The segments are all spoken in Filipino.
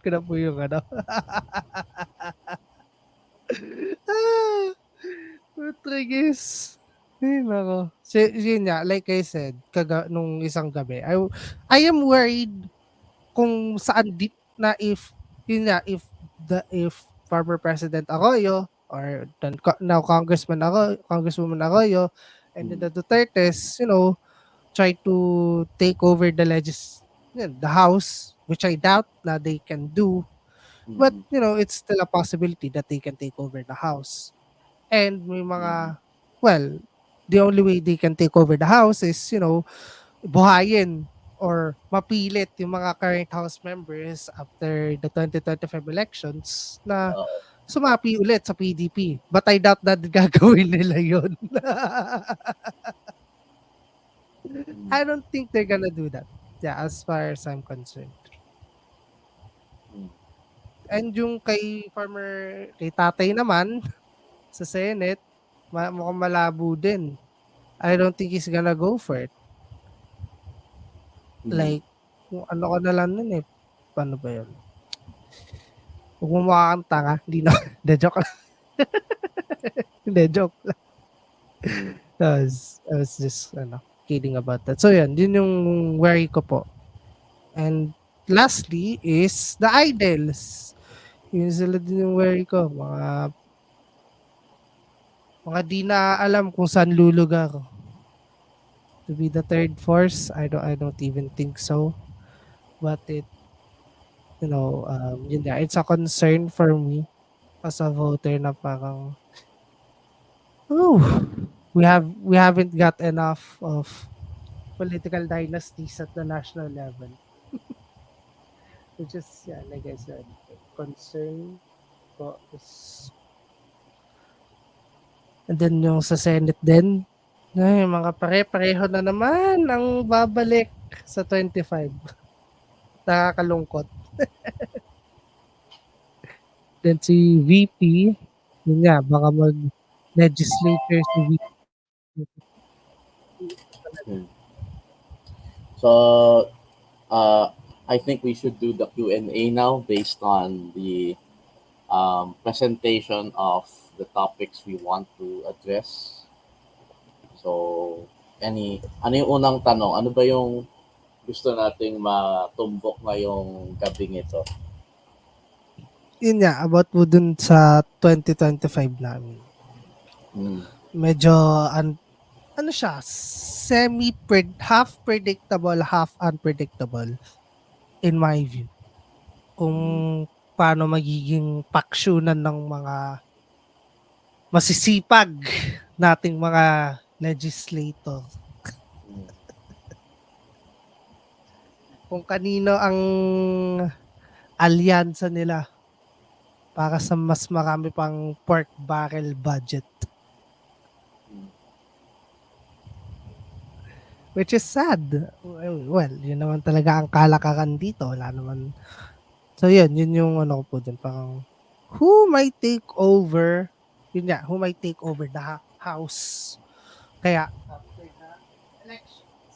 ko na po yung ano. Putrigis. Ay, nako. Yun nga, like I said, nung isang gabi, I am worried kung saan na if, yun nga, if former President Arroyo or then now Congresswoman Arroyo, and then Mm, the Dutertes, try to take over the house, which I doubt na they can do. But, mm, it's still a possibility that they can take over the house. And may mm, well, the only way they can take over the house is, buhayin or mapilit yung mga current house members after the 2025 elections na oo, sumapi ulit sa PDP. But I doubt that gagawin nila yun. mm, I don't think they're gonna do that. Yeah, as far as I'm concerned. mm, And yung kay tatay naman, sa Senate, mukhang malabo din. I don't think he's gonna go for it. mm. Like, kung ano ko na lang nun eh. Paano ba yun? Huwag mo makakanta ka. Hindi na. Hindi, joke lang. Hindi, joke lang. I was just, kidding about that. So, yun yung worry ko po. And lastly is the idols. Yun sila din yung worry ko. Mga di na alam kung saan lulugar. To be the third force, I don't even think so. But yun nga, it's a concern for me as a voter na parang, oh, we haven't got enough of political dynasties at the national level. Which is, yeah, like I said, concern po is, and then yung sa Senate din, ay, mga pare-pareho na naman ang babalik sa 25. Nakakalungkot. Then si VP, yun nga, baka mag-legislature si VP. Mm. So, uh, I think we should do the Q&A now based on the presentation of the topics we want to address. So, ano yung unang tanong? Ano ba yung gusto nating matumbok ngayong gabing ito? Yun nga, about po dun sa 2025 namin. Mm, Medyo, ano siya, half predictable, half unpredictable in my view. Kung mm, paano magiging paksyonan ng mga masisipag nating mga legislator. mm, Kung kanino ang alyansa nila para sa mas marami pang pork barrel budget. mm. Which is sad. Well, yun naman talaga ang kalakaran dito. Wala naman. So yun yung ano ko po dun. Parang, who might take over, yun nga, who might take over the house. Kaya, after the elections.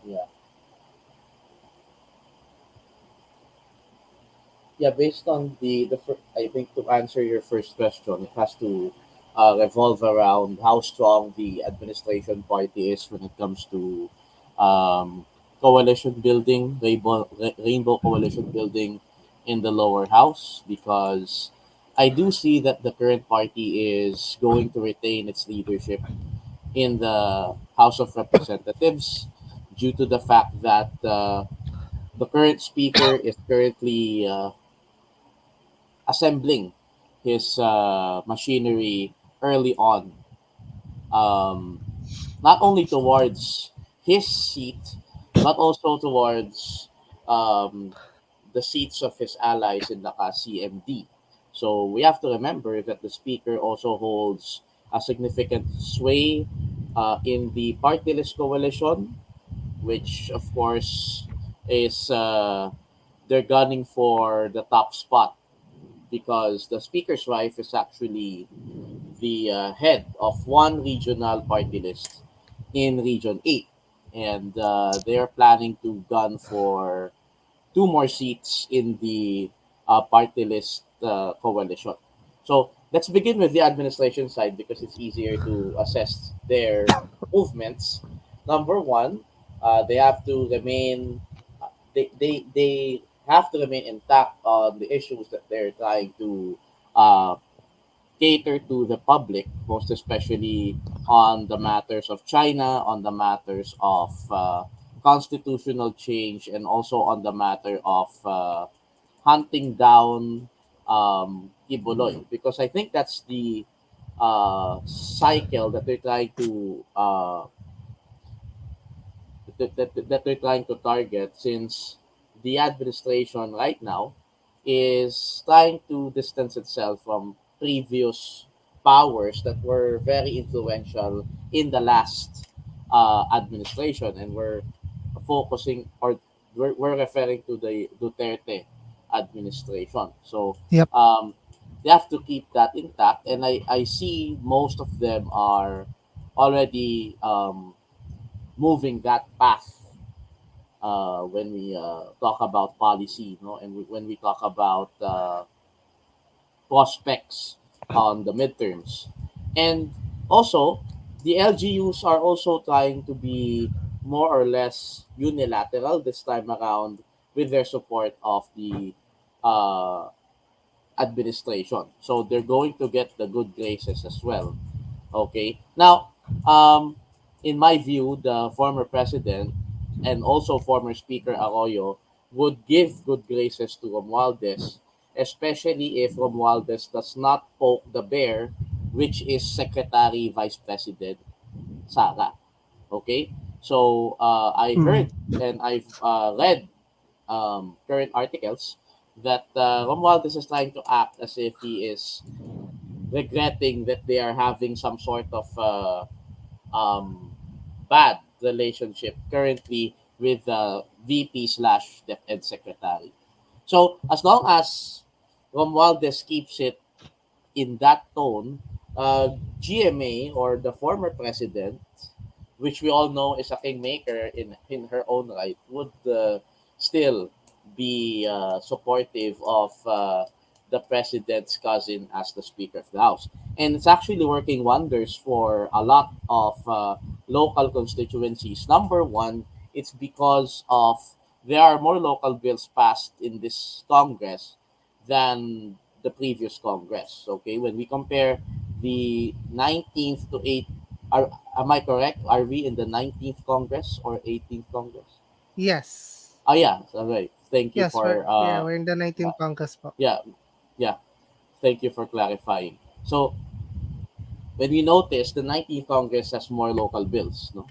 Yeah. Yeah, based on I think to answer your first question, it has to revolve around how strong the administration party is when it comes to um, coalition building, rainbow coalition building in the lower house, because I do see that the current party is going to retain its leadership in the House of Representatives due to the fact that the current speaker is currently assembling his machinery early on, um, not only towards his seat, but also towards um, the seats of his allies in the CMD. So we have to remember that the speaker also holds a significant sway in the party list coalition, which of course is they're gunning for the top spot because the speaker's wife is actually the head of one regional party list in Region 8. And they are planning to gun for two more seats in the party list coalition. So let's begin with the administration side because it's easier to assess their movements. Number one, they have to remain they have to remain intact on the issues that they're trying to uh, cater to the public, most especially on the matters of China, on the matters of constitutional change, and also on the matter of hunting down Kibuloy. Because I think that's the cycle that they're trying to that they're trying to target, since the administration right now is trying to distance itself from previous powers that were very influential in the last administration, and we're focusing, or we're referring to the Duterte administration. So Yep. they have to keep that intact, and I see most of them are already moving that path when we talk about policy, no, and when we talk about prospects on the midterms, and also the LGUs are also trying to be more or less unilateral this time around with their support of the uh, administration. So they're going to get the good graces as well. Okay. Now, in my view, the former president and also former Speaker Arroyo would give good graces to Romualdez, especially if Romualdez does not poke the bear, which is Secretary Vice President Sara. Okay. So I Mm. heard and I've read current articles that Romualdez is trying to act as if he is regretting that they are having some sort of um, bad relationship currently with the VP slash DepEd secretary. So as long as Romualdez keeps it in that tone, GMA, or the former president, which we all know is a kingmaker in her own right, would still be supportive of the president's cousin as the Speaker of the House. And it's actually working wonders for a lot of local constituencies. Number one, it's because of there are more local bills passed in this Congress than the previous Congress. Okay, when we compare the 19th to 8th, am I correct? Are we in the 19th Congress or 18th Congress? Yes. Oh yeah, all right. Thank you Yes, for we're in the 19th Congress po. yeah, yeah. Thank you for clarifying. So when we notice, the 19th Congress has more local bills, no,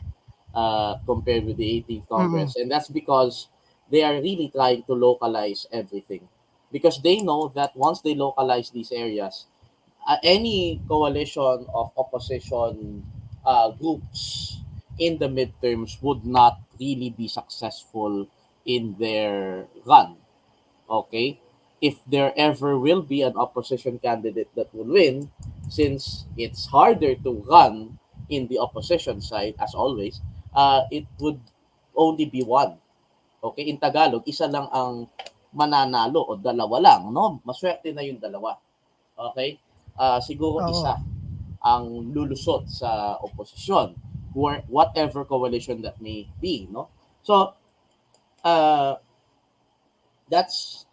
compared with the 18th Mm. Congress, and that's because they are really trying to localize everything, because they know that once they localize these areas, any coalition of opposition groups in the midterms would not really be successful in their run. Okay? If there ever will be an opposition candidate that will win, since it's harder to run in the opposition side, as always, it would only be one. Okay? In Tagalog, isa lang ang mananalo o dalawa lang, no? Maswerte na yung dalawa. Okay? Siguro Oo. isa ang lulusot sa oposisyon, whatever coalition that may be, no? So, uh, that's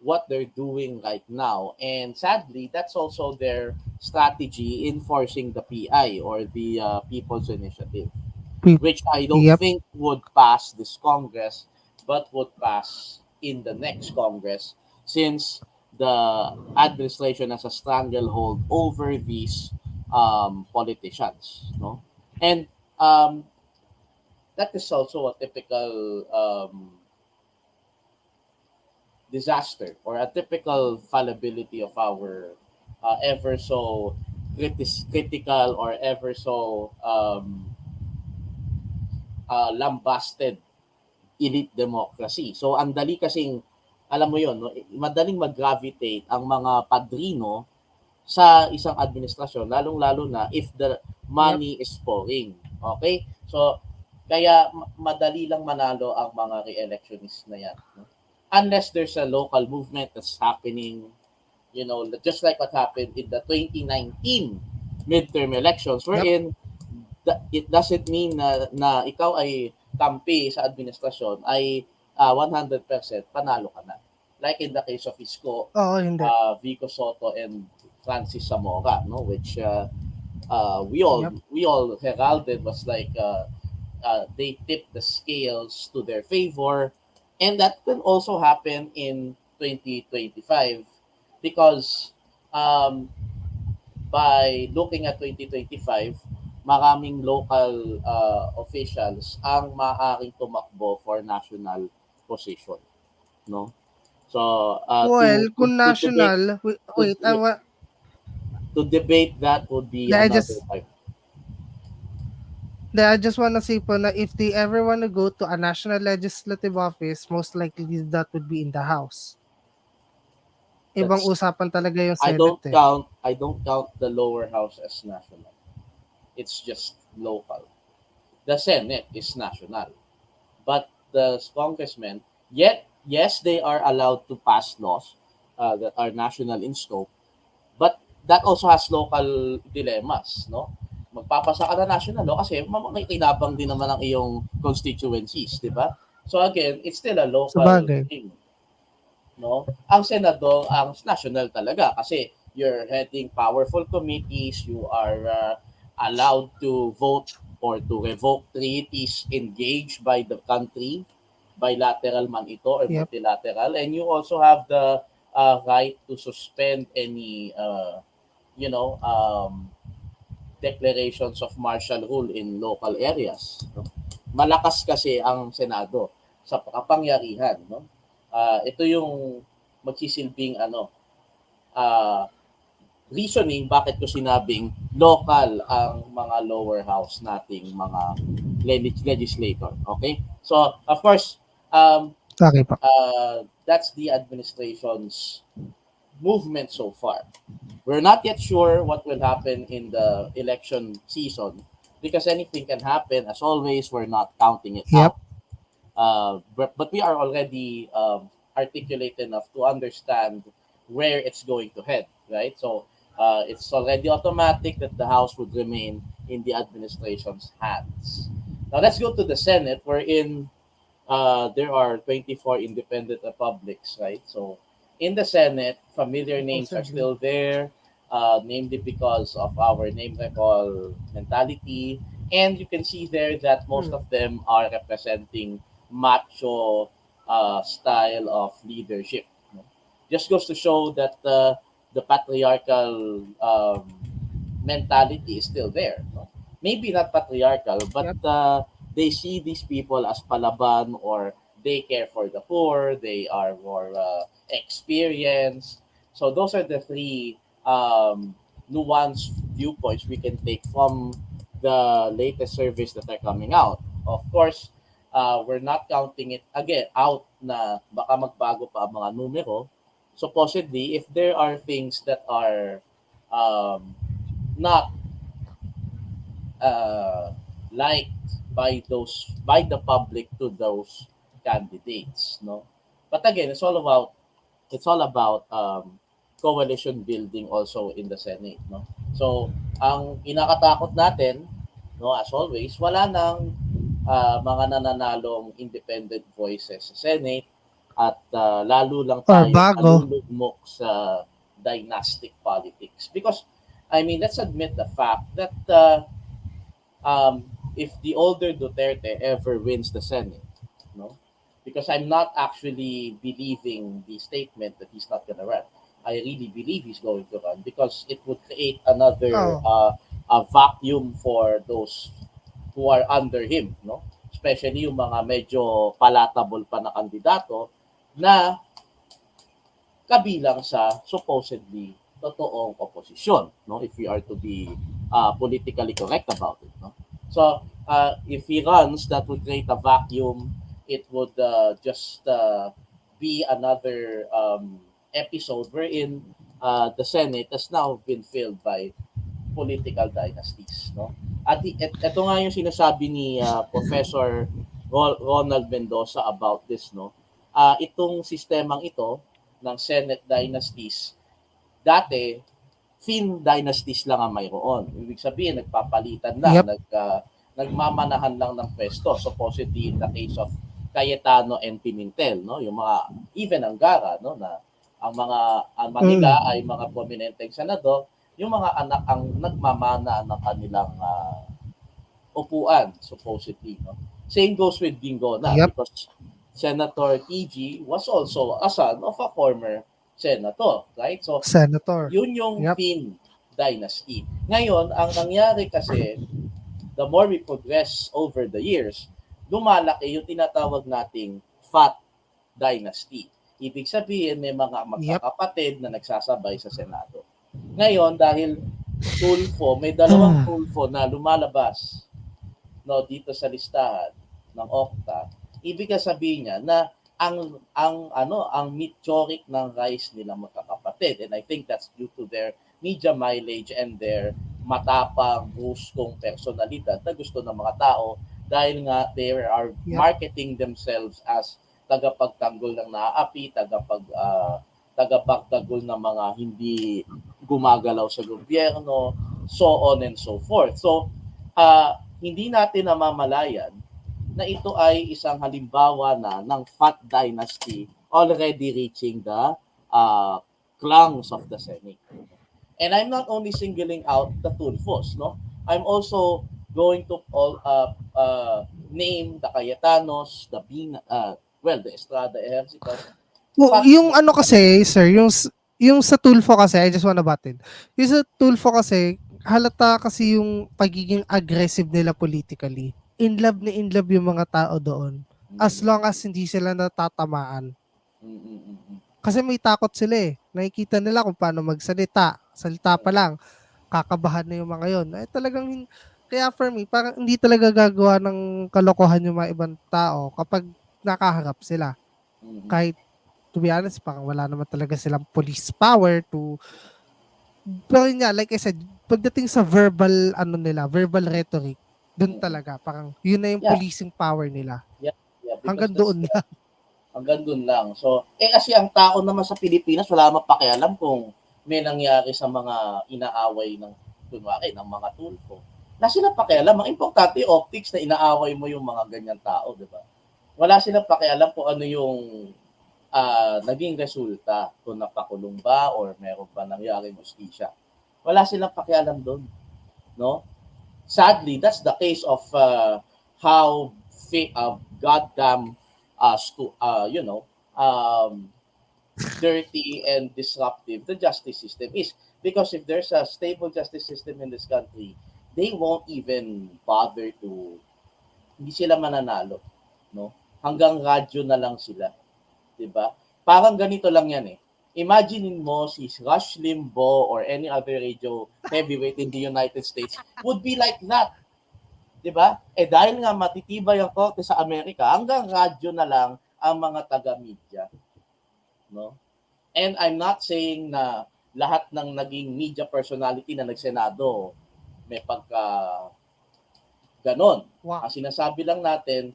what they're doing right now, and sadly that's also their strategy in forcing the PI, or the People's Initiative, Pe- which I don't Yep. think would pass this Congress, but would pass in the next Congress, since the administration has a stranglehold over these politicians, no? And um, that is also a typical disaster, or a typical fallibility of our ever so critical, or ever so lambasted elite democracy. So ang dali kasing, alam mo yon, no, madaling mag-gravitate ang mga padrino sa isang administrasyon, lalong-lalo na if the Yep. money is pouring. Okay? So kaya madali lang manalo ang mga re-electionist na yan, no? unless there's a local movement that's happening, just like what happened in the 2019 midterm elections, Yep. wherein it doesn't mean na ikaw ay kampi sa administrasyon ay 100% panalo ka na. Like in the case of Isko, Oo, hindi. Vico Soto and Francis Zamora, no, which Yep. we all heralded was like they tipped the scales to their favor, and that can also happen in 2025 because um, by looking at 2025, maraming local officials ang maaaring tumakbo for national position, no? So Well, kung national, to, wait, to debate that would be I another just time. I just wanna say po na if they ever wanna go to a national legislative office, most likely that would be in the House. Ibang That's usapan talaga yung Senate eh. I don't count the lower house as national. It's just local. The Senate is national. But the congressmen, yet yes, they are allowed to pass laws that are national in scope, but that also has local dilemmas, no? Magpapasa ka na national law kasi may kinabang din naman ang iyong constituencies, di ba? So again, it's still a local Sabagay. thing, no? Ang senador ang national talaga kasi you're heading powerful committees, you are allowed to vote or to revoke treaties engaged by the country, bilateral man ito or Yep. multilateral, and you also have the right to suspend any you know um, declarations of martial rule in local areas, no? Malakas kasi ang Senado sa kapangyarihan, no? Ito yung magsisilbing uh, reasoning bakit ko sinabing local ang mga lower house nating mga legislator. Okay? So, of course, Okay po. that's the administration's movement so far. We're not yet sure what will happen in the election season because anything can happen. As always, we're not counting it Yep. out. But we are already articulate enough to understand where it's going to head, right? So it's already automatic that the House would remain in the administration's hands. Now let's go to the Senate, wherein there are 24 independent republics, right? So in the Senate, familiar names are Supposedly. still there, namely because of our name recall mentality. And you can see there that most Hmm. of them are representing macho style of leadership. No? Just goes to show that the patriarchal mentality is still there. No? Maybe not patriarchal, but Yep. they see these people as palaban, or they care for the poor, they are more experienced. So those are the three nuanced viewpoints we can take from the latest surveys that are coming out. Of course, we're not counting it again out na baka magbago pa ang mga numero. Supposedly, if there are things that are um, not uh, liked by the public to those candidates, no. But again, it's all about coalition building also in the Senate, no. So ang inakatakot natin, no, as always, wala nang mga nananalong independent voices sa Senate, at lalo lang Or tayo bago. malulugmok sa dynastic politics because I mean, let's admit the fact that if the older Duterte ever wins the Senate, no, because I'm not actually believing the statement that he's not going to run. I really believe he's going to run because it would create another Oh. a vacuum for those who are under him, no? Especially yung mga medyo palatable pa na kandidato na kabilang sa supposedly totoong oposisyon, no, if we are to be politically correct about it, no. So if he runs, that would create a vacuum. It would just be another episode wherein the Senate has now been filled by political dynasties, no. At ito nga yung sinasabi ni Professor Ronald Mendoza about this, no. itong sistemang ito ng Senate dynasties, dati Qin dynasties lang ang mayroon. Ibig sabihin, nagpapalitan lang, Yep. nagmamanahan lang ng pwesto. Supposedly in the case of Cayetano and Pimentel, no? Yung mga, even Angara, no? Na ang mga ama nila Mm. ay mga prominenteng senador, yung mga anak ang nagmamana ng kanilang upuan, supposedly. No? Same goes with Ginggona Yep. because Senator TG was also a son of a former senator, right? So, Senator. yun yung Yep. Qin dynasty. Ngayon, ang nangyari kasi, the more we progress over the years, lumalaki yung tinatawag nating Fat dynasty. Ibig sabihin, may mga Yep. magkakapatid na nagsasabay sa Senado. Ngayon, dahil Tulfo, may dalawang Tulfo na lumalabas, no, dito sa listahan ng Okta, ibig sabihin niya na ang meteoric ng rise nila magkakapatid, and I think that's due to their media mileage and their matapang, bruscong personalidad na gusto ng mga tao dahil nga they are Yep. marketing themselves as tagapagtanggol ng naaapi, tagapagtanggol ng mga hindi gumagalaw sa gobyerno, so on and so forth. So, hindi natin namamalayan na ito ay isang halimbawa na ng Fat Dynasty already reaching the uh, clangs of the Senate. And I'm not only singling out the Tulfos, no? I'm also going to name the Cayetanos, the the Estrada Ejercitos. Well, Fat yung ano kasi, sir, yung sa Tulfo kasi, I just wanna butt in. Yung sa Tulfo kasi, halata kasi yung pagiging aggressive nila politically. In love yung mga tao doon. As long as hindi sila natatamaan. Kasi may takot sila eh. Nakikita nila kung paano magsalita. Salita pa lang, kakabahan na yung mga yon. Eh, kaya for me, parang hindi talaga gagawa ng kalokohan yung mga ibang tao kapag nakaharap sila. Kahit, to be honest, parang wala naman talaga silang police power to, pero yun nga, like I said, pagdating sa verbal rhetoric, dun talaga, parang yun na yung Yeah, policing power nila. yeah, because Hanggang that's doon lang. hanggang dun lang. So, kasi ang tao naman sa Pilipinas, wala namang pakialam kung may nangyari sa mga inaaway ng, kunwari, ng mga tulfo. Wala silang pakialam. Ang importante, optics na inaaway mo yung mga ganyan tao, di ba? Wala silang pakialam kung ano yung naging resulta, kung napakulong ba or meron pa nangyari justisya. Wala silang pakialam doon, no? Sadly, that's the case of how goddamn dirty and disruptive the justice system is. Because if there's a stable justice system in this country, they won't even bother to, hindi sila mananalo, no? Hanggang radyo na lang sila, 'di ba? Parang ganito lang 'yan eh. Imaginein mo si Rush Limbaugh or any other radio heavyweight in the United States would be like that. 'Di ba? Eh dahil nga matitibay ang korte sa Amerika, hanggang radyo na lang ang mga taga-media, no? And I'm not saying na lahat ng naging media personality na nagsenado may pagka ganon. Wow. Ang sinasabi lang natin,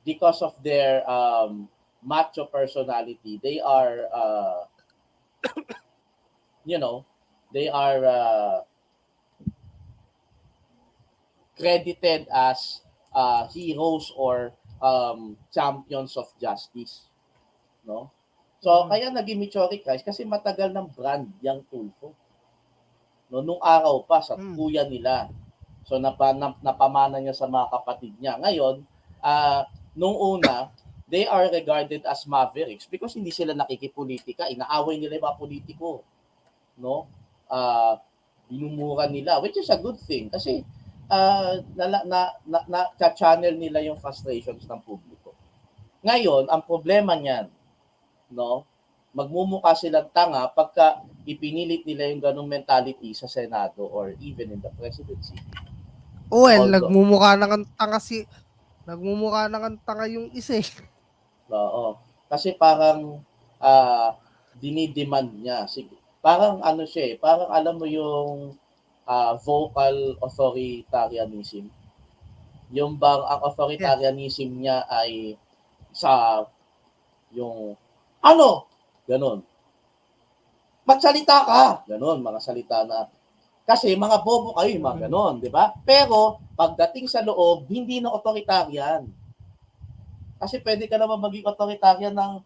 because of their macho personality, they are, you know, they are credited as heroes or champions of justice, no? So, kaya naging meteoric rise kasi matagal ng brand yung Tulfo. No, nung araw pa sa kuya nila. So, napamana niya sa mga kapatid niya. Ngayon, nung una, they are regarded as mavericks because hindi sila nakikipolitika. Inaaway nila yung mga politiko. No? Binumura nila, which is a good thing kasi na-channel nila yung frustrations ng publiko. Ngayon, ang problema niyan, no? Magmumukha silang tanga pagka ipinilit nila yung ganung mentality sa Senado or even in the presidency. Well, nagmumukha na ng tanga yung isa eh. Oo. Kasi parang dinidemand niya. Parang ano siya eh, parang alam mo yung vocal authoritarianism. Yung bang ang authoritarianism niya ay sa Yung, ano? Ganon. Magsalita ka! Ganon, mga salita na. Kasi mga bobo kayo, yung mga ganon, di ba? Pero, pagdating sa loob, hindi na otoritarian. Kasi pwede ka naman maging otoritarian ng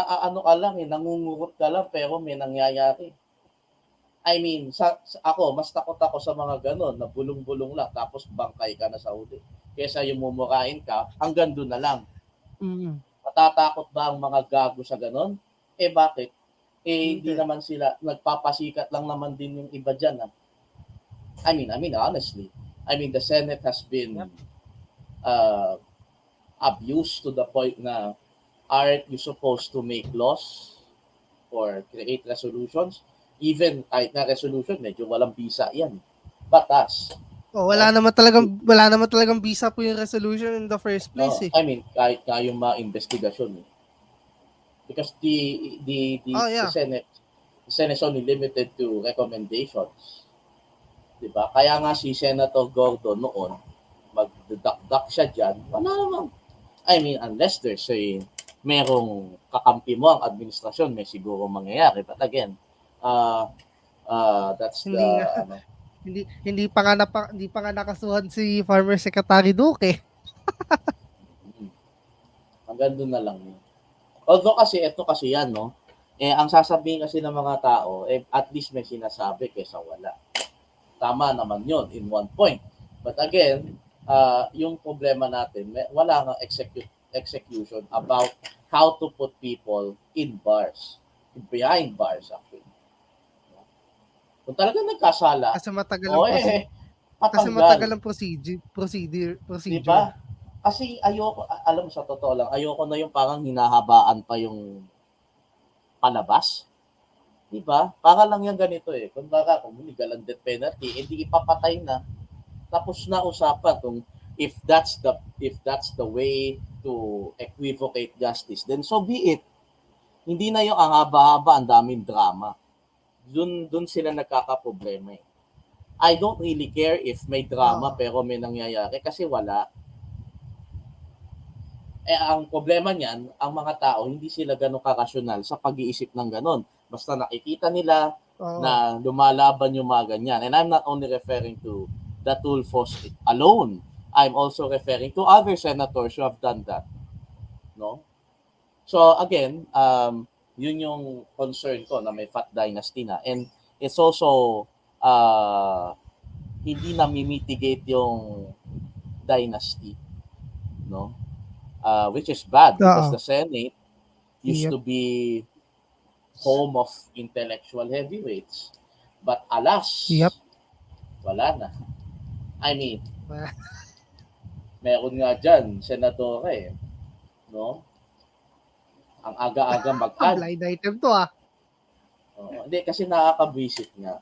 ano ka lang, nangungurot ka lang, pero may nangyayari. I mean, ako, mas takot ako sa mga ganon, na bulong-bulong lang, tapos bangkay ka na sa huli. Kesa yung mumurain ka, hanggang doon na lang. Matatakot ba ang mga gago sa ganon? Eh bakit? Di naman sila, nagpapasikat lang naman din yung iba dyan. I mean, honestly, the Senate has been abused to the point na aren't you supposed to make laws or create resolutions? Even kahit na resolution, medyo walang bisa yan. Batas. wala naman talagang visa po yung resolution in the first place eh. I mean, kahit nga yung mga investigasyon. Because the Senate is only limited to recommendations. Diba? Kaya nga si Senator Gordon noon, magdadakdak siya dyan, wala naman. I mean, unless there's merong kakampi mo ang administrasyon, may siguro mangyayari. But again, that's hindi pa nga nakasuhan si Former Secretary Duque. Hanggang doon na lang yun. Although kasi, ito kasi yan, no? Ang sasabihin kasi ng mga tao, at least may sinasabi kaysa wala. Tama naman yun in one point. But again, yung problema natin, wala nga execution about how to put people in bars. Behind bars, actually. Kung talaga nagkasala, kasi matagal ang procedure. Diba? Kasi ayoko, alam mo sa totoo lang, ayoko na yung parang hinahabaan pa yung palabas. Diba? Para lang yan ganito eh. Kung legal ang death penalty, hindi ipapatay na. Tapos na usapan kung if that's the way to equivocate justice, then so be it. Hindi na yung ang haba-haba, ang daming drama. Dun sila nagkakaproblema eh. I don't really care if may drama pero may nangyayari kasi wala. Ang problema niyan, ang mga tao, hindi sila ganun karasyonal sa pag-iisip ng ganun. Basta nakikita nila na lumalaban yung mga ganyan. And I'm not only referring to the Tulfos alone. I'm also referring to other senators who have done that. No? So again, yun yung concern ko na may fat dynasty na. And it's also hindi na mimitigate yung dynasty. No? Which is bad because the Senate used to be home of intellectual heavyweights. But alas, wala na. I mean, meron nga dyan, senador no? Ang aga-aga mag-add. Blind item to Hindi, kasi nakaka-visit nga.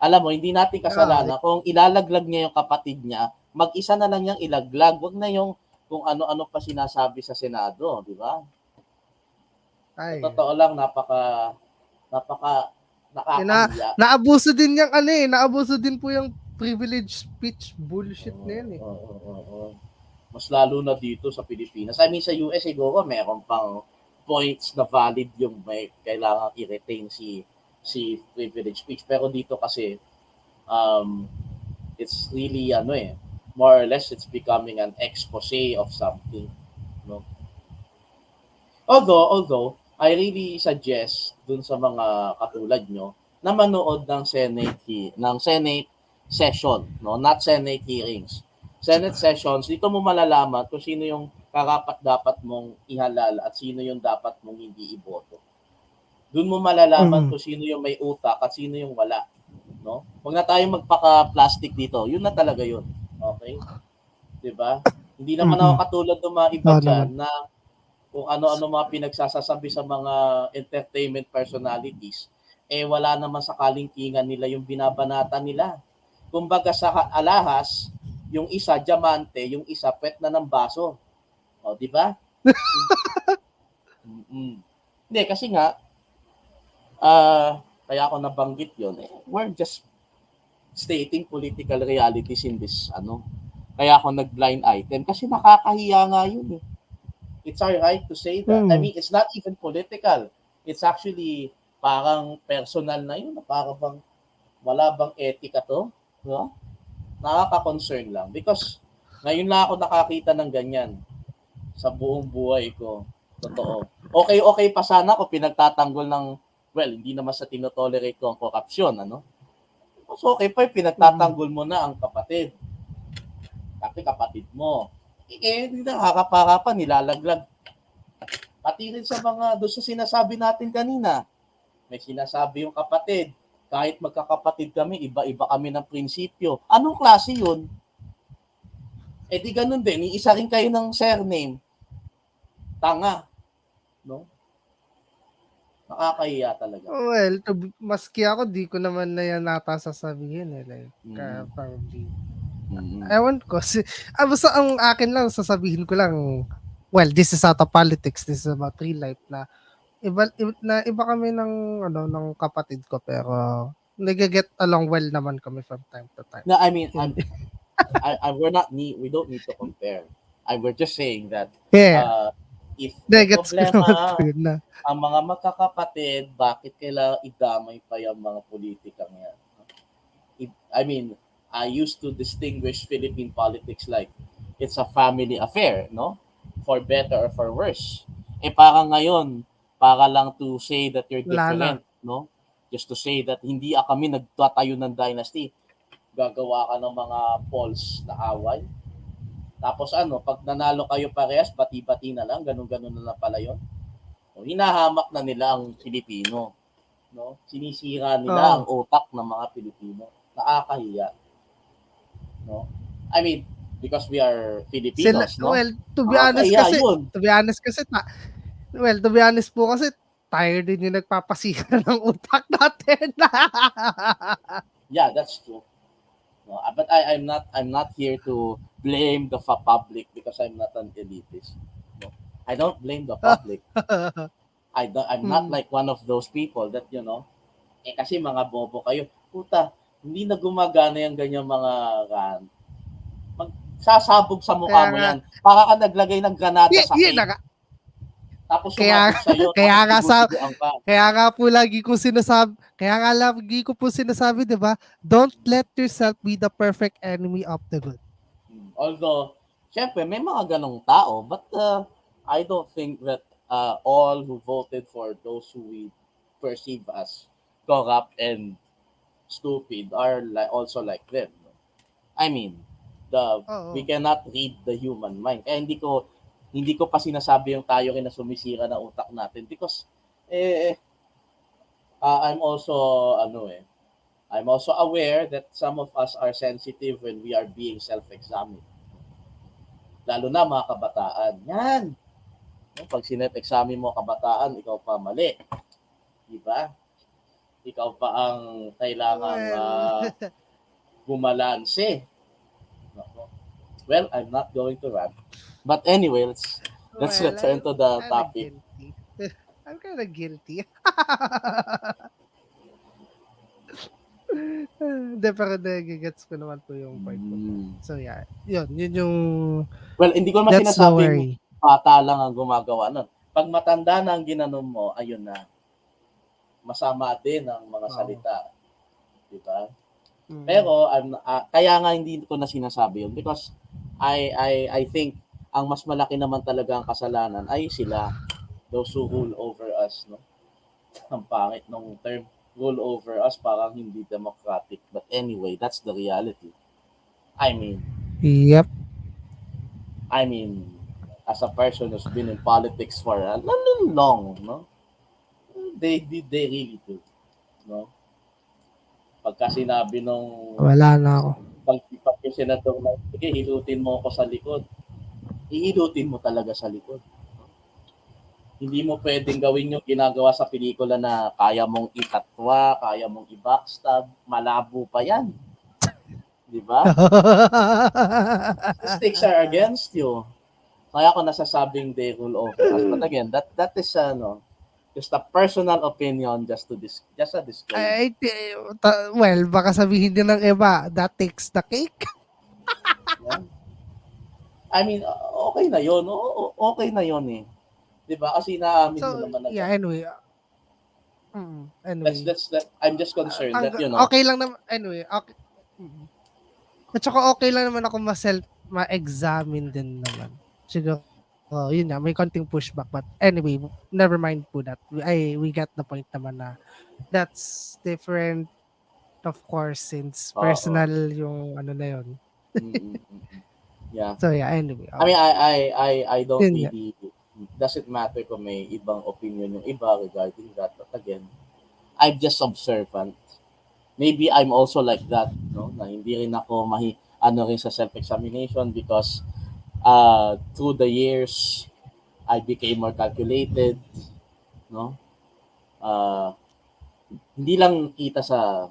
Alam mo, hindi natin kasalanan kung ilalaglag niya yung kapatid niya, mag-isa na lang niyang ilaglag. Wag na yung kung ano-ano pa sinasabi sa Senado, di ba? Totoo lang, napaka nakakahiya. Naabuso din naabuso din po yung privilege speech bullshit na yan eh. Mas lalo na dito sa Pilipinas. I mean, sa US siguro meron pang points na valid yung may kailangan i-retain si privilege speech. Pero dito kasi, it's really more or less it's becoming an expose of something. No? Although, I really suggest dun sa mga katulad nyo na manood ng Senate session, no? Not Senate hearings. Senate sessions, dito mo malalaman kung sino yung karapat-dapat mong ihalal at sino yung dapat mong hindi iboto. Doon mo malalaman kung sino yung may utak at sino yung wala. No? Huwag na tayong magpaka-plastic dito. Yun na talaga yun. Okay? Diba? Hindi naman ako katulad ng mga iba dyan na kung ano-ano mga pinagsasasabi sa mga entertainment personalities, wala naman sa kalingkingan nila yung binabanata nila. Kumbaga sa alahas, yung isa diamante, yung isa pet na ng baso. O, di ba? Hindi, kasi nga, kaya ako nabanggit yun. We're just stating political realities in this, kaya ako nag-blind item kasi nakakahiya nga yun eh. It's our right to say that. I Mm. mean, it's not even political. It's actually parang personal na yun. Parang bang, wala bang etika to? No? Nakaka-concern lang. Because ngayon lang ako nakakita ng ganyan sa buong buhay ko. Totoo. Okay pa sana kung pinagtatanggol ng, well, hindi naman sa tinotolerate ko ang korupsyon, ano? Mas okay pa yung Mm. pinagtatanggol mo na ang kapatid. Kasi kapatid mo. Hindi nakakaparapan, nilalaglag. Pati rin sa mga, doon sa sinasabi natin kanina, may sinasabi yung kapatid, kahit magkakapatid kami, iba-iba kami ng prinsipyo. Anong klase yun? Di ganun din, iisa rin kayo ng surname. Tanga. No? Nakakahiya talaga. Well, maski ako, di ko naman na yan nata sasabihin eh. Like, probably. Ewan ko. Basta ang akin lang, sasabihin ko lang, well, this is out of politics. This is about real life na iba kami ng ng kapatid ko pero nag-get along well naman kami from time to time. No, I mean, we don't need to compare. We're just saying that if may problema ang mga magkakapatid, bakit kailangan idamay pa yung mga politikang yan? I mean, I used to distinguish Philippine politics like it's a family affair, no? For better or for worse. Parang ngayon, para lang to say that you're different, no? Just to say that hindi kami nagtatayo ng dynasty. Gagawa ka ng mga polls na away. Tapos pag nanalo kayo parehas, bati-bati na lang, ganun-ganun na lang pala yun. Hinahamak na nila ang Pilipino. No? Sinisira nila ang utak ng mga Pilipino. Nakakahiya. No? I mean, because we are Filipinos, no? Well, to be honest po kasi, tayo din yung nagpapasira ng utak natin. Yeah, that's true. No, but I'm not here to blame the public because I'm not an elitist. No? I don't blame the public. I'm not like one of those people that, kasi mga bobo kayo. Puta, hindi na gumagana yung ganyan mga magsasabog sa mukha mo yan. Para ka naglagay ng granada sa cake. Tapos sumabog sa'yo. Kaya nga po lagi ko sinasabi, di ba? Don't let yourself be the perfect enemy of the good. Although, syempre, may mga ganong tao, but I don't think that all who voted for those who we perceive as corrupt and stupid are also like them. I mean, we cannot read the human mind. Kaya hindi ko pa sinasabi yung tayo rin na sumisira na utak natin because I'm also aware that some of us are sensitive when we are being self-examined. Lalo na mga kabataan. Yan. Pag sinet-examine mo kabataan, ikaw pa mali. Diba? Ikaw pa ang kailangang bumalanse. Well, I'm not going to rant. But anyway, let's return to the topic. I'm kind of guilty. Pero nagigets ko naman po yung point mo. So yeah, yun yung... Well, hindi ko naman sinasabing bata lang ang gumagawa nun. Pag matanda na ang ginanon mo, ayun na. Masama din ang mga salita. Diba? Pero kaya nga hindi ko na sinasabi yun because I think ang mas malaki naman talaga ang kasalanan ay sila, those who rule over us, no? Ang pangit ng term, rule over us, parang hindi democratic. But anyway, that's the reality. I mean, yep. I mean, as a person who's been in politics for a little long, no? They really do, no? Pagka sinabi nung wala na ako. Pag yung senador na, sige, hilutin mo ako sa likod. Ihilutin mo talaga sa likod. Hindi mo pwedeng gawin yung ginagawa sa pelikula na kaya mong itatwa, kaya mong i-backstab, malabo pa yan. Di ba? The stakes are against you. Kaya ako nasasabing they rule over us. But again, that is just a personal opinion, just a disclaimer. Well, baka sabihin din ng iba, that takes the cake. Yeah. I mean, okay na yun. Okay na yun eh. 'Di ba? Kasi naamin mo So, naman na yeah, gano'n. anyway, anyway. I'm just concerned Ang that, you know, okay lang naman anyway, okay. At saka okay lang naman ako ma-examine din naman. Siguro, yun nga, may konting pushback, but anyway, never mind po that. We get the point naman na that's different, of course, since oo. personal yung ano na yun. Mm, mm, mm, mm. Yeah. So yeah, anyway, I mean, okay. I don't Yun nga. really, doesn't matter kung may ibang opinion yung iba regarding that. But again, I'm just observant. Maybe I'm also like that, no? Na hindi rin ako ano rin sa self-examination because through the years, I became more calculated, no? Uh, hindi lang kita sa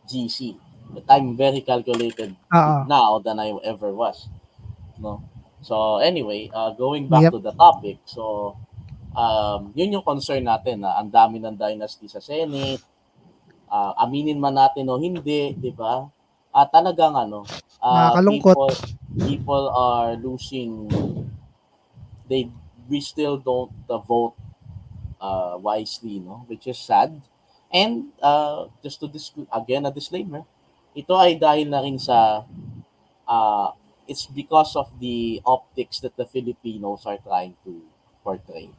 GC, but I'm very calculated Oo. now than I ever was, no? So anyway, going back Yep. to the topic, so yun yung concern natin na ang dami ng dynasty sa Senate, aminin man natin o hindi, 'di ba? At talagang ano, Nakakalungkot. people are losing, they we still don't vote wisely, no? Which is sad. And just to again a disclaimer, ito ay dahil na rin sa uh, it's because of the optics that the Filipinos are trying to portray.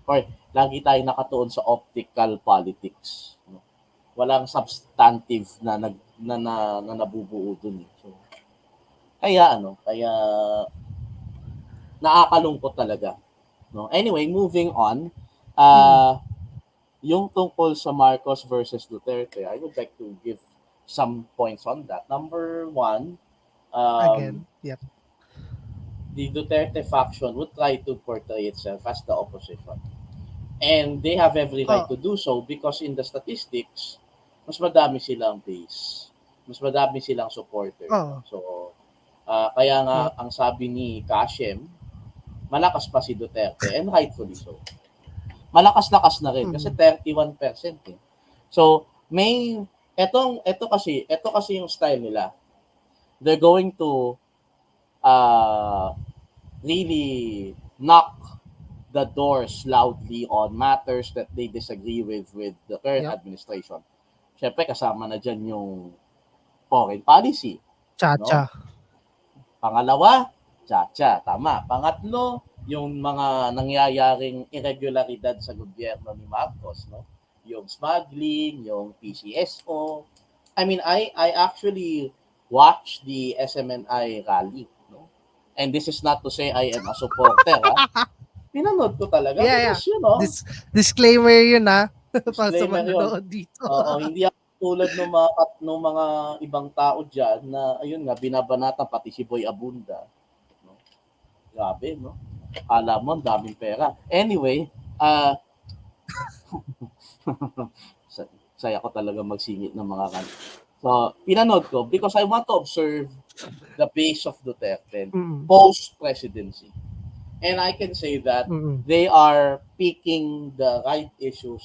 Or lagi tayo nakatuon sa optical politics. No? Walang substantive na nabubuo dun. So, kaya nakakalungkot talaga. No? Anyway, moving on. Mm. Uh, yung tungkol sa Marcos versus Duterte, I would like to give some points on that. Number one, Again. Yep. the Duterte faction would try to portray itself as the opposition. And they have every right Oh, to do so because in the statistics, mas madami silang base. Mas madami silang supporter. oh. So, kaya nga Yep. ang sabi ni Kashem, malakas pa si Duterte and rightfully so. Malakas-lakas na rin kasi Mm. 31% eh. So, ito kasi yung style nila. They're going to uh, really knock the doors loudly on matters that they disagree with the current Yep. administration. Siyempre, kasama na dyan yung foreign policy. Cha-cha. No? Pangalawa, Chacha. Tama. Pangatlo, yung mga nangyayaring irregularidad sa gobyerno ni Marcos. No? Yung smuggling, yung PCSO. I mean, I actually watched the SMNI rally. No? And this is not to say I am a supporter. Ha? Pinanood ko talaga Yeah, yeah. because, you know, Disclaimer yun para sa disclaimer yun. manonood dito. Oo, hindi ako tulad ng mga ibang tao dyan na, ayun nga, binabanatan pati si Boy Abunda. No? Grabe, no? Alam mo, ang daming pera. Anyway, saya ko talaga magsingit ng mga kan. So, pinanood ko because I want to observe the base of Duterte post-presidency. And I can say that they are picking the right issues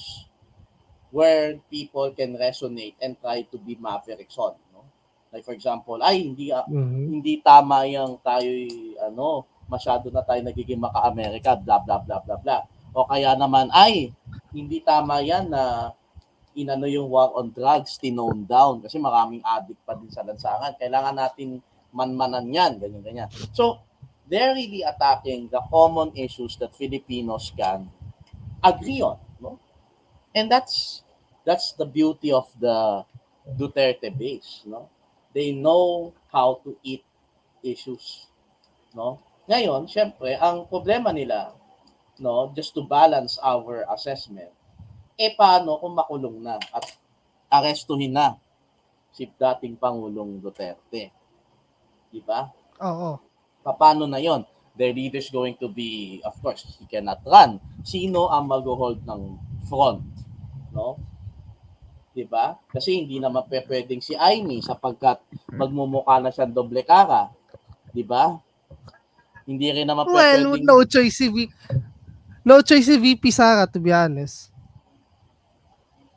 where people can resonate and try to be mavericks on. No? Like for example, hindi tama yung tayo'y masyado na tayo nagiging maka-Amerika, blah, blah, blah, blah, blah. O kaya naman, hindi tama yan na inano yung war on drugs, tinone down kasi maraming addict pa din sa lansangan. Kailangan natin manmanan yan, ganyan-ganyan. So, they're really attacking the common issues that Filipinos can agree on. No? And that's the beauty of the Duterte base. No? They know how to eat issues. No? Ngayon, syempre, ang problema nila, no, just to balance our assessment, paano kung makulong na at arestuhin na si dating Pangulong Duterte? Di ba? Oo. Paano na yon? Their leader's going to be, of course, he cannot run. Sino ang mag-hold ng front? No? Di ba? Kasi hindi naman pwedeng si Aimee sapagkat magmumukha na siyang doble cara. Di ba? Hindi rin naman Well, pwedeng... no choice si VP Sara, to be honest.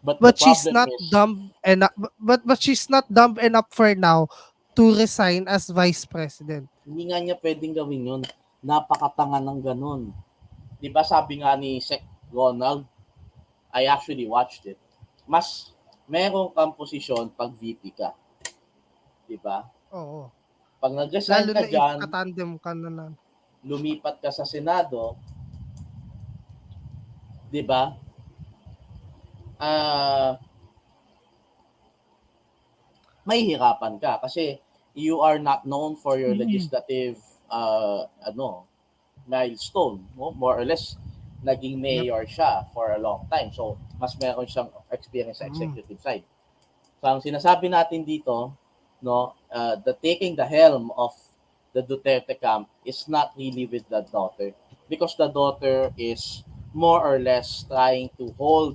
But she's not dumb enough. But she's not dumb enough for now to resign as vice president. Hindi nga niya pwedeng gawin yun. Napakatanga ng ganun. Di ba sabi nga ni Sec Ronald, I actually watched it. Mas meron kang posisyon pag VP ka. Di ba? Oo. Pag nag-resign Lalo ka na if dyan, katandem ka na. lumipat ka sa Senado, di ba? Mahihirapan ka kasi you are not known for your legislative milestone, no? More or less naging Yep. mayor siya for a long time. So, mas meron siyang experience sa executive side. So, ang sinasabi natin dito, no, the taking the helm of the Duterte camp is not really with the daughter because the daughter is more or less trying to hold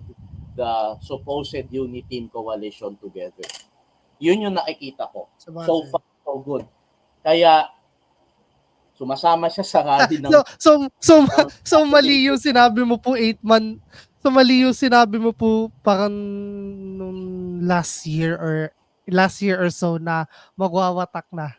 the supposed unity team coalition together. Yun yung nakikita ko. So far, so good. Kaya, sumasama siya sa rally ng... So mali yung sinabi mo po 8 months. So mali yung sinabi mo po parang nung last year or so na magwawatak na.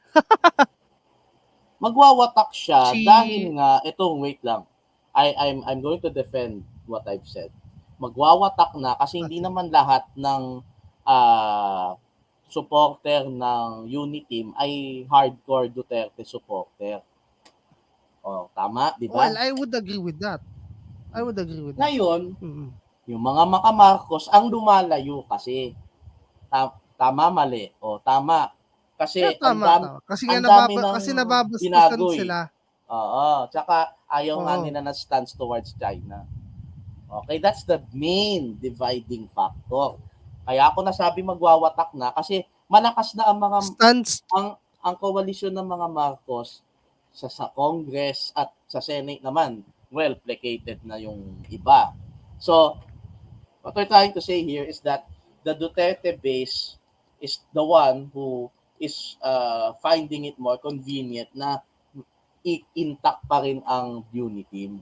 Magwawatak siya dahil nga, wait lang. I'm going to defend what I've said. Magwawatak na kasi hindi naman lahat ng supporter ng Uniteam ay hardcore Duterte supporter. Oh, tama, di ba? Well, I would agree with that. Ngayon, yung mga makamarcos ang lumalayo kasi. Tama, mali. O, tama. Kasi ang dami ng nababastusan binago sila. Oo. Tsaka ayaw nga nila na stance towards China. Okay, that's the main dividing factor. Kaya ako nasabi magwawatak na kasi malakas na ang mga ang koalisyon ng mga Marcos sa Congress at sa Senate naman. Well, placated na yung iba. So, what we're trying to say here is that the Duterte base is the one who is finding it more convenient na intact pa rin ang unity.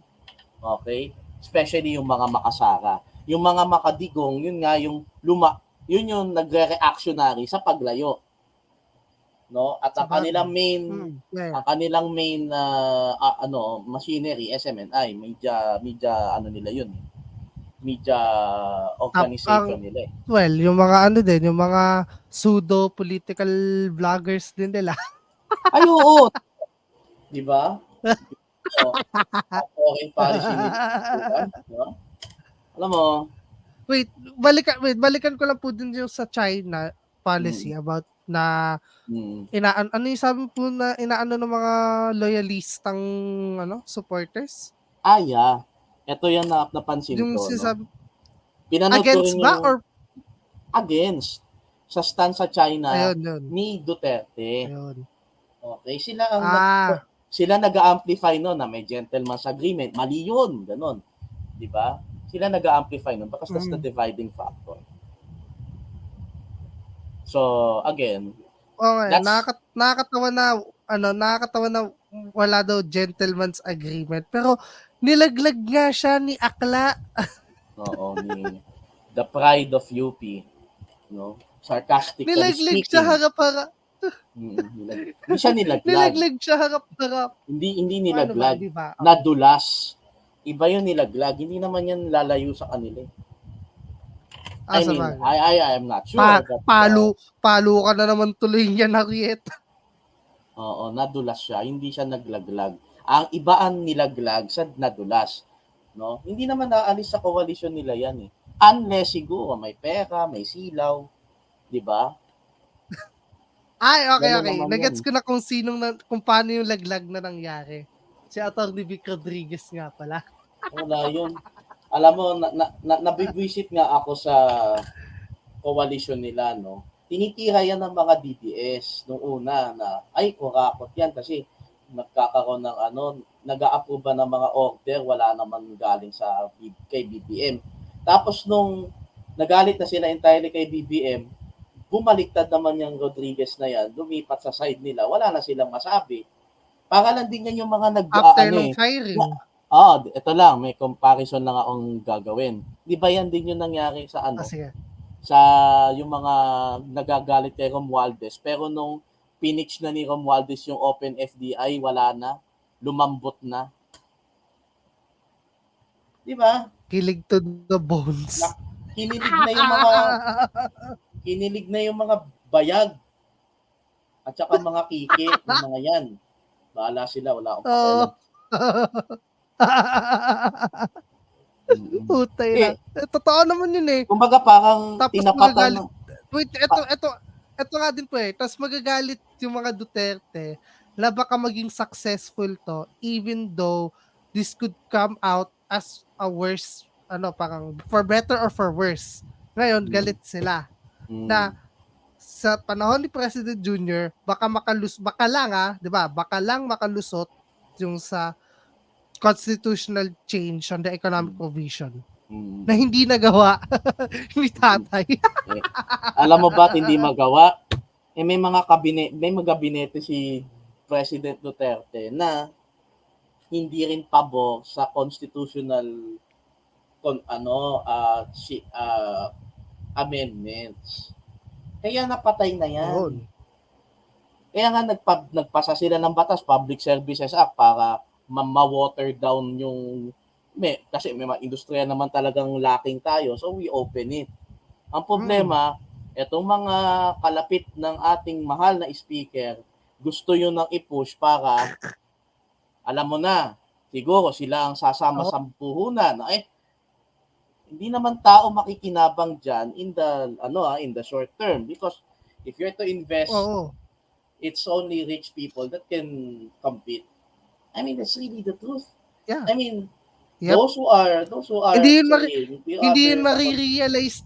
Okay? Especially yung mga makasara. Yung mga makadigong, yun nga yung yun yung nagre-reactionary sa paglayo. No? At ang kanilang main machinery, SMNI, media nila yun. Media organization nila. Well, yung mga yung mga pseudo political vloggers din nila. Ay, oo. Di ba? Foreign policy nila. No? Alam mo, balikan ko lang po din yung sa China policy about na ano yung sabi po na inaano ng mga loyalistang supporters? Yeah. Ito yan na napansin yung ko. No? Pinanood against ko rin ba yung, or against sa stand sa China yun. ni Duterte. Ayun. Okay, sila nag-amplify no na may gentleman's agreement. Mali yun, ganun. 'Di ba? Sila nag-amplify no because that's the dividing factor. So, again, nakakatawa na wala daw gentleman's agreement pero nilaglag nga siya ni Akla. Oo, ni the pride of UP, no? Sarcastically nilaglag siya harap-harap. Hindi siya nilaglag. Nilaglag siya harap-harap. Hindi nilaglag. Diba? Nadulas. Iba yung nilaglag. Hindi naman yan lalayo sa kanila. I mean, I am not sure. Palo ka na naman tuloy yan, Arieta. Oo, nadulas siya. Hindi siya naglaglag. Ang iba ang nilaglag sa nadulas. No? Hindi naman naalis sa coalition nila yan eh. Unless siguro may pera, may silaw. Di ba? Ay, okay. Nagets ko na kung paano yung laglag na nangyari. Si Atty. Vic Rodriguez nga pala. Wala yun. Alam mo, nabibwisit nga ako sa coalition nila, no? Tinitira yan ng mga DDS nung una na, ay, kurakot yan kasi nagkakaroon ng nag-a-approve ng mga order, wala naman galing kay BBM. Tapos nung nagalit na sila entirely kay BBM, bumaliktad naman yung Rodriguez na yan, lumipat sa side nila, wala na silang masabi. Para lang din yan yung mga after ng firing. Ito lang, may comparison lang akong gagawin. Di ba yan din yung nangyari sa sige. Sa yung mga nagagalit kay Romualdez, pero nung pinitch na ni Romualdez yung Open FDI, wala na. Lumambot na. Di ba? Kilig to the bones. Kinilig na yung mga bayag at saka mga kiki ng mga yan. Bahala sila, wala akong pakialam. Putay na. Totoo naman yun eh. Kumbaga parang Tapos tinapatan magagalit. Wait, ito nga din po eh. Tapos magagalit yung mga Duterte na baka maging successful to even though this could come out as a worse, parang for better or for worse. Ngayon, galit sila. Na sa panahon ni President Junior, baka lang 'di ba? Baka lang makalusot yung sa constitutional change on the economic provision na hindi nagawa ni tatay. Alam mo ba hindi magawa? May mga gabinete si President Duterte na hindi rin pabor sa constitutional amendments. Kaya napatay na yan. Kaya nga nagpasa sila ng batas, Public Services Act, para ma-water down yung kasi may mga industriya naman talagang lacking tayo, so we open it. Ang problema, etong mga kalapit ng ating mahal na speaker, gusto yun nang i-push para, alam mo na, siguro sila ang sasama sa puhunan. Hindi naman tao makikinabang dyan in the short term, because if you're to invest, it's only rich people that can compete. I mean, that's really the truth. Yeah. I mean, those who are hindi yun marirealize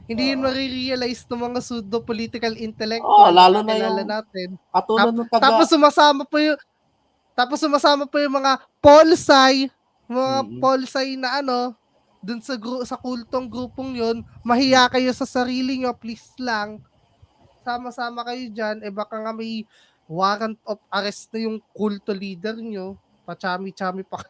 hindi yun marirealize ng mga pseudo political intellectual lalo na yung natin. Katulad ng tapos sumasama pa yung mga polsay na dun sa kultong grupong yun, mahiya kayo sa sarili nyo, please lang. Sama-sama kayo dyan, baka nga may warrant of arrest na yung kulto leader nyo. Pachami-chami pa.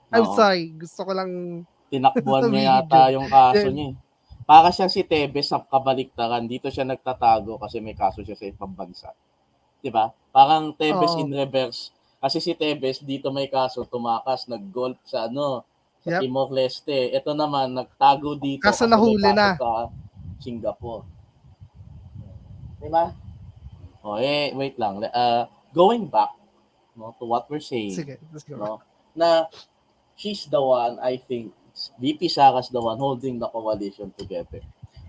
I'm sorry, gusto ko lang tinakbuhan niya yata yung kaso niya. Para siya si Tebes sa kabaliktaran, dito siya nagtatago kasi may kaso siya sa ibang bansa. Diba? Parang Tebes in reverse. Kasi si Tebes dito may kaso, tumakas, nag-golf sa Timor-Leste. Ito naman, nagtago dito kasi nahuli na sa Singapore. Diba? Wait lang. Going back to what we're saying. Sige, let's go. Na she's the one, I think, VP Sara's the one holding the coalition together.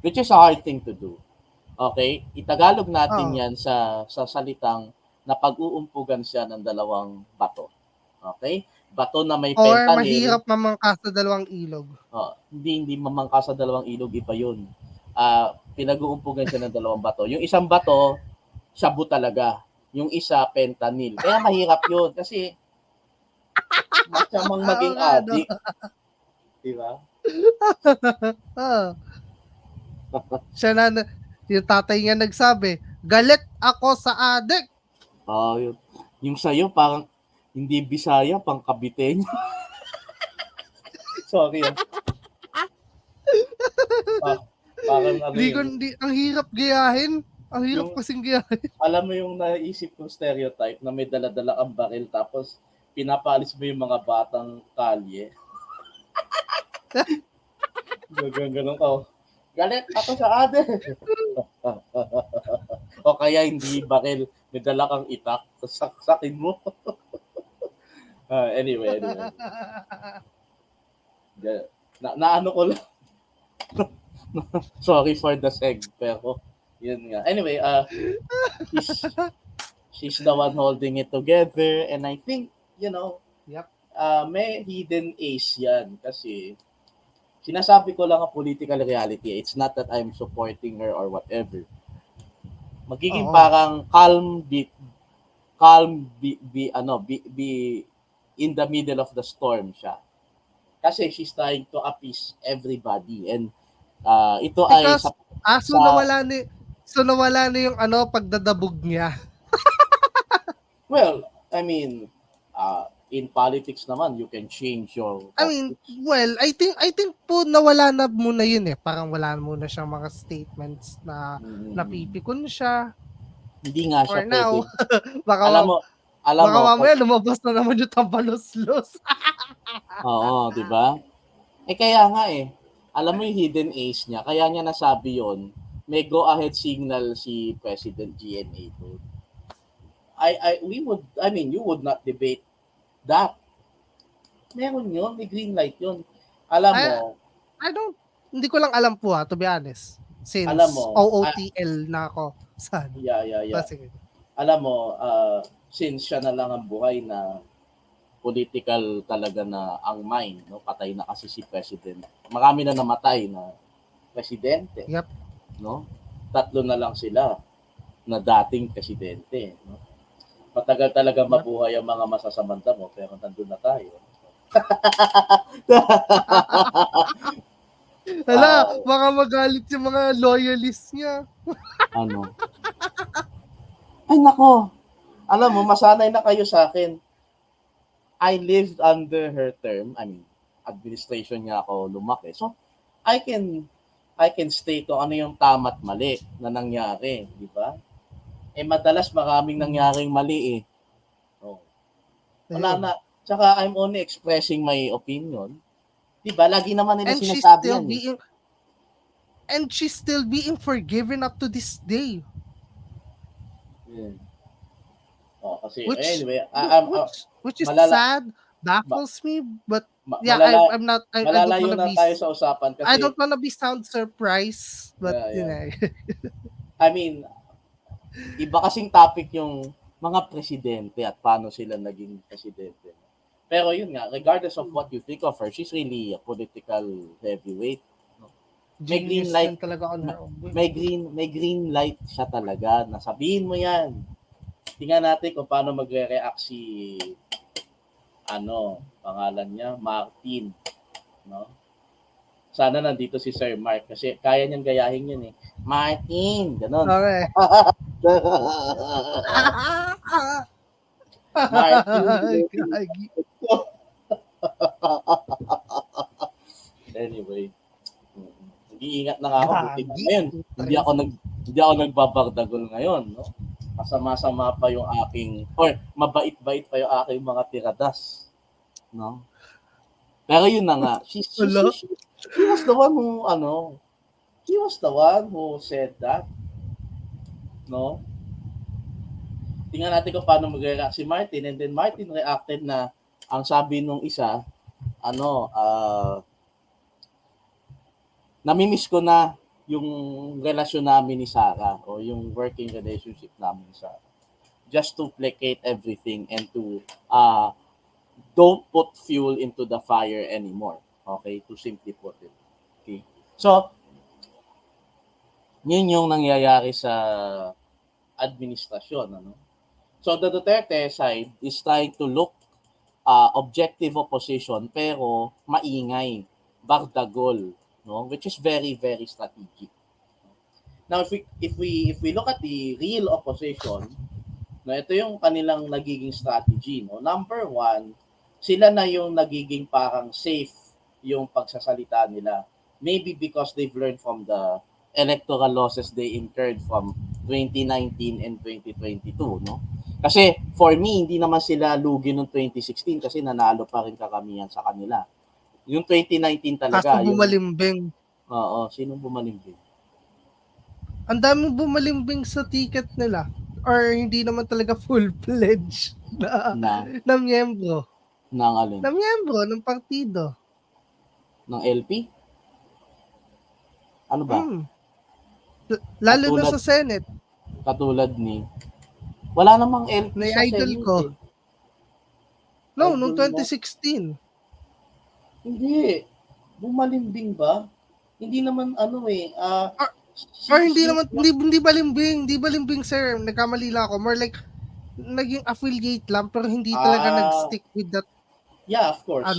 Which is a hard thing to do. Okay? Itagalog natin yan sa salitang na pag-uumpugan siya ng dalawang bato. Okay? Bato na may fentanyl. Or mahirap mamangka sa dalawang ilog. Hindi mamangka sa dalawang ilog, iba yun. Pinag-uumpugan siya ng dalawang bato. Yung isang bato, shabu talaga. Yung isa, fentanyl. Kaya mahirap yun kasi masamang maging addict. Diba? Siya na, yung tatay niya nagsabi, galit ako sa addict. Yung sa'yo, parang hindi Bisaya, pang Kabiteño. Sorry. Parang ang hirap gayahin. Ang hirap kasing gayahin. Alam mo yung naisip kong stereotype na may dala-dala ang baril tapos pinapalis mo yung mga batang kalye. Ganun ka. Galit ako sa ade. O kaya hindi baril, may dala kang itak, saksakin mo. Anyway. Naano ko lang. Sorry for the seg, pero yun nga. Anyway, she's the one holding it together, and I think, may hidden ace yan kasi sinasabi ko lang ang political reality. It's not that I'm supporting her or whatever. Magiging parang calm be in the middle of the storm siya. Kasi she's trying to appease everybody, and ito because, nawala na yung pagdadabog niya. Well, I mean, in politics naman, you can change your... I think po nawala na muna yun eh. Parang wala na muna siyang mga statements na napipikon siya. Hindi nga siya For now. pwede. Baka, Alam mo, alam baka mo, mamaya lumabas na naman yung tampalos-los. oo, di ba? Kaya nga alam mo yung hidden ace niya, kaya niya nasabi yon, may go-ahead signal si President GNA doon. You would not debate that. Meron yun, may green light yun. Alam mo, I, I don't, hindi ko lang alam po to be honest. alam Since mo, OOTL na ako. Saan? yeah. Sige. Alam mo, since siya na lang ang buhay na political talaga na ang mind, no? Patay na kasi si President. Marami na namatay na presidente, Yep. no? 3 na lang sila na dating presidente, no? Matagal talaga mabuhay ang mga masasamanta mo, pero nandun na tayo. Hala, baka magalit yung mga loyalists niya. Ano? Ay nako, alam mo, masanay na kayo sa akin. I lived under her term, administration niya ako lumaki. So, I can state kung ano yung tama at mali na nangyari, di ba? Madalas maraming nangyaring mali Oh. Wala Ayun. na. Tsaka I'm only expressing my opinion. Di ba? Lagi naman nila And she's sinasabi still yan being and she's still being forgiven up to this day. Yeah. Kasi Which anyway, which is malala, sad, ma, baffles me, but yeah, malala, I don't malalayo wanna na be tayo sa usapan I kasi don't wanna be sound surprised, but you yeah. know. I mean, iba kasing topic yung mga presidente at paano sila naging presidente. Pero yun nga, regardless of what you think of her, she's really a political heavyweight. May green Genius light, din talaga on her own. may green light siya talaga. Nasabihin mo yan. Tingnan natin kung paano magre-react si pangalan niya, Martin, no? Sana nandito si Sir Mark kasi kaya niyang gayahin yun Martin, ganun. Okay. Martin. Anyway, nag-iingat na nga ako buti pa ngayon. Hindi ako nagbabagdagol ngayon, no? Masama-sama pa yung aking mabait-bait pa yung aking mga tiradas, no? Pero yun na nga, she was the one who said that, no? Tingnan natin kung paano mag-react si Martin, and then Martin reacted na ang sabi nung isa, namimiss ko na yung relasyon namin ni Sarah o yung working relationship namin ni Sarah. Just to placate everything and to don't put fuel into the fire anymore. Okay? To simply put it. Okay? So, yun yung nangyayari sa administrasyon. So, the Duterte side is trying to look objective opposition pero maingay, bardagol, no? Which is very, very strategic. Now, if we look at the real opposition, no, ito yung kanilang nagiging strategy. No? Number 1, sila na yung nagiging parang safe yung pagsasalita nila. Maybe because they've learned from the electoral losses they incurred from 2019 and 2022. No? Kasi for me, hindi naman sila lugi noong 2016 kasi nanalo pa rin kakamihan sa kanila. Yung 2019 talaga. Kaso bumalimbing. Sinong bumalimbing? Ang daming bumalimbing sa ticket nila. Or hindi naman talaga full-fledged na miyembro. Ng alin? Na miyembro ng partido. Ng LP? Ano ba? Lalo na sa Senate. Katulad ni wala namang LP sa idol Senate ko. No, noong 2016. Hindi. Bumalimbing ba? Hindi naman or hindi balimbing sir. Nagkamali lang ako. More like naging affiliate lang pero hindi talaga nag-stick with that. Yeah, of course.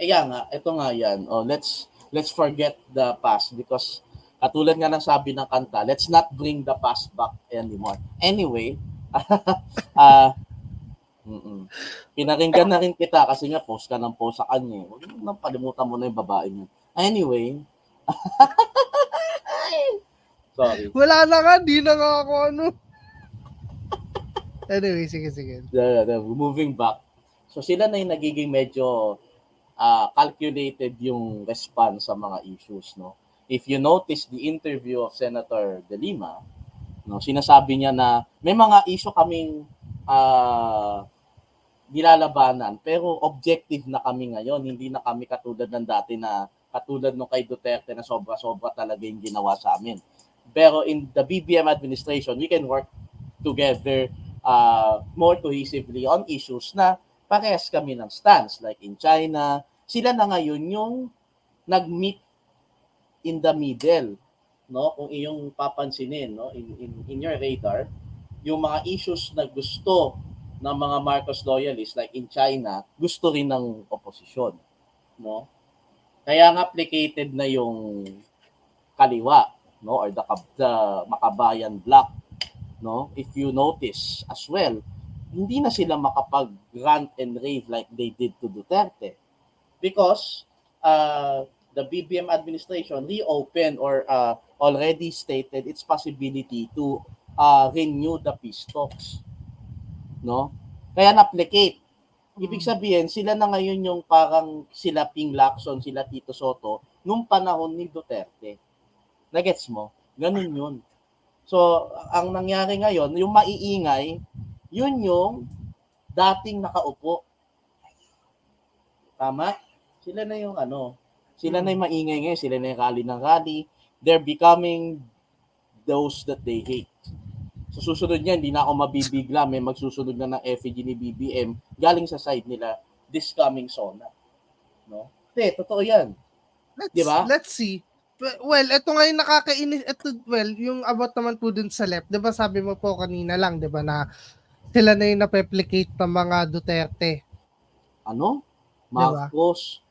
Yeah. Ito nga yan. Let's forget the past because katulad nga ng sabi ng kanta, let's not bring the past back anymore. Anyway, pinaringgan na rin kita kasi nga post ka ng post sa kanya. Huwag mo nang palimutan mo na yung babae niya. Anyway. Sorry. Wala na nga, di na nga ako Anyway, sige. Moving back. So sila na yung nagiging medyo calculated yung response sa mga issues, no? If you notice the interview of Senator De Lima, no, sinasabi niya na may mga issue kaming nilalabanan pero objective na kami ngayon, hindi na kami katulad ng dati na katulad nung kay Duterte na sobra-sobra talaga yung ginawa sa amin. Pero in the BBM administration, we can work together more cohesively on issues na parehas kami ng stance. Like in China, sila na ngayon yung nag-meet in the middle. No? Kung iyong papansinin, no? in your radar, yung mga issues na gusto ng mga Marcos loyalists like in China, gusto rin ng oposisyon. No? Kaya nga applicated na yung kaliwa, no, or the Makabayan bloc, no. If you notice as well, hindi na sila makapag rant and rave like they did to Duterte because the BBM administration reopened or already stated its possibility to renew the peace talks, no. Kaya na-applicate. Ibig sabihin, sila na ngayon yung parang sila Ping Lacson, sila Tito Soto, nung panahon ni Duterte. Nagets mo? Ganun yun. So, ang nangyari ngayon, yung maiingay, yun yung dating nakaupo. Tama? Sila na yung sila na yung maingay ngayon, sila na yung rally ng rally. They're becoming those that they hate. So susunod niyan, hindi na ako mabibigla, may magsusunod na ng effigy ni BBM galing sa side nila this coming SONA. No? Totoo yan. Diba? Let's see. Well, ito nga yung nakakainis. Yung about naman po dun sa left, di ba sabi mo po kanina lang, di ba, na sila na yung napeplicate ng mga Duterte. Ano? Diba? Marcos.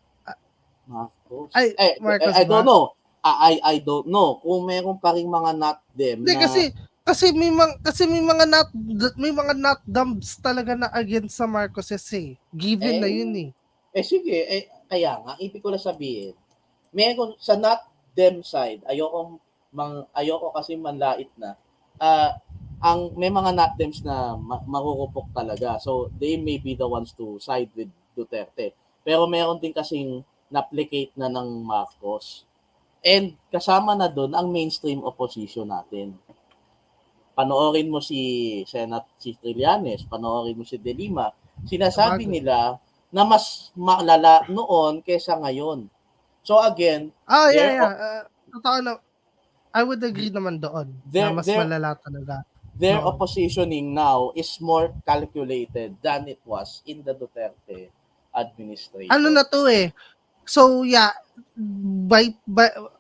Marcos I don't know. I don't know kung meron pa ring mga not them Hindi, na kasi may mga not dumbs talaga na against sa Marcoses eh. Given na yun eh. Sige, kaya nga ibig ko lang sabihin, meron sa not them side, ayoko kasi manlait na. Ang may mga not thems na marurupok talaga. So they may be the ones to side with Duterte. Pero meron din kasing na-applicate na ng Marcos. And kasama na doon ang mainstream opposition natin. Panoorin mo si Trillanes, panoorin mo si De Lima, sinasabi nila na mas malala noon kaysa ngayon. So again, totoo na. I would agree naman doon na mas malala talaga. Their oppositioning now is more calculated than it was in the Duterte administration. Ano na to eh. So yeah, by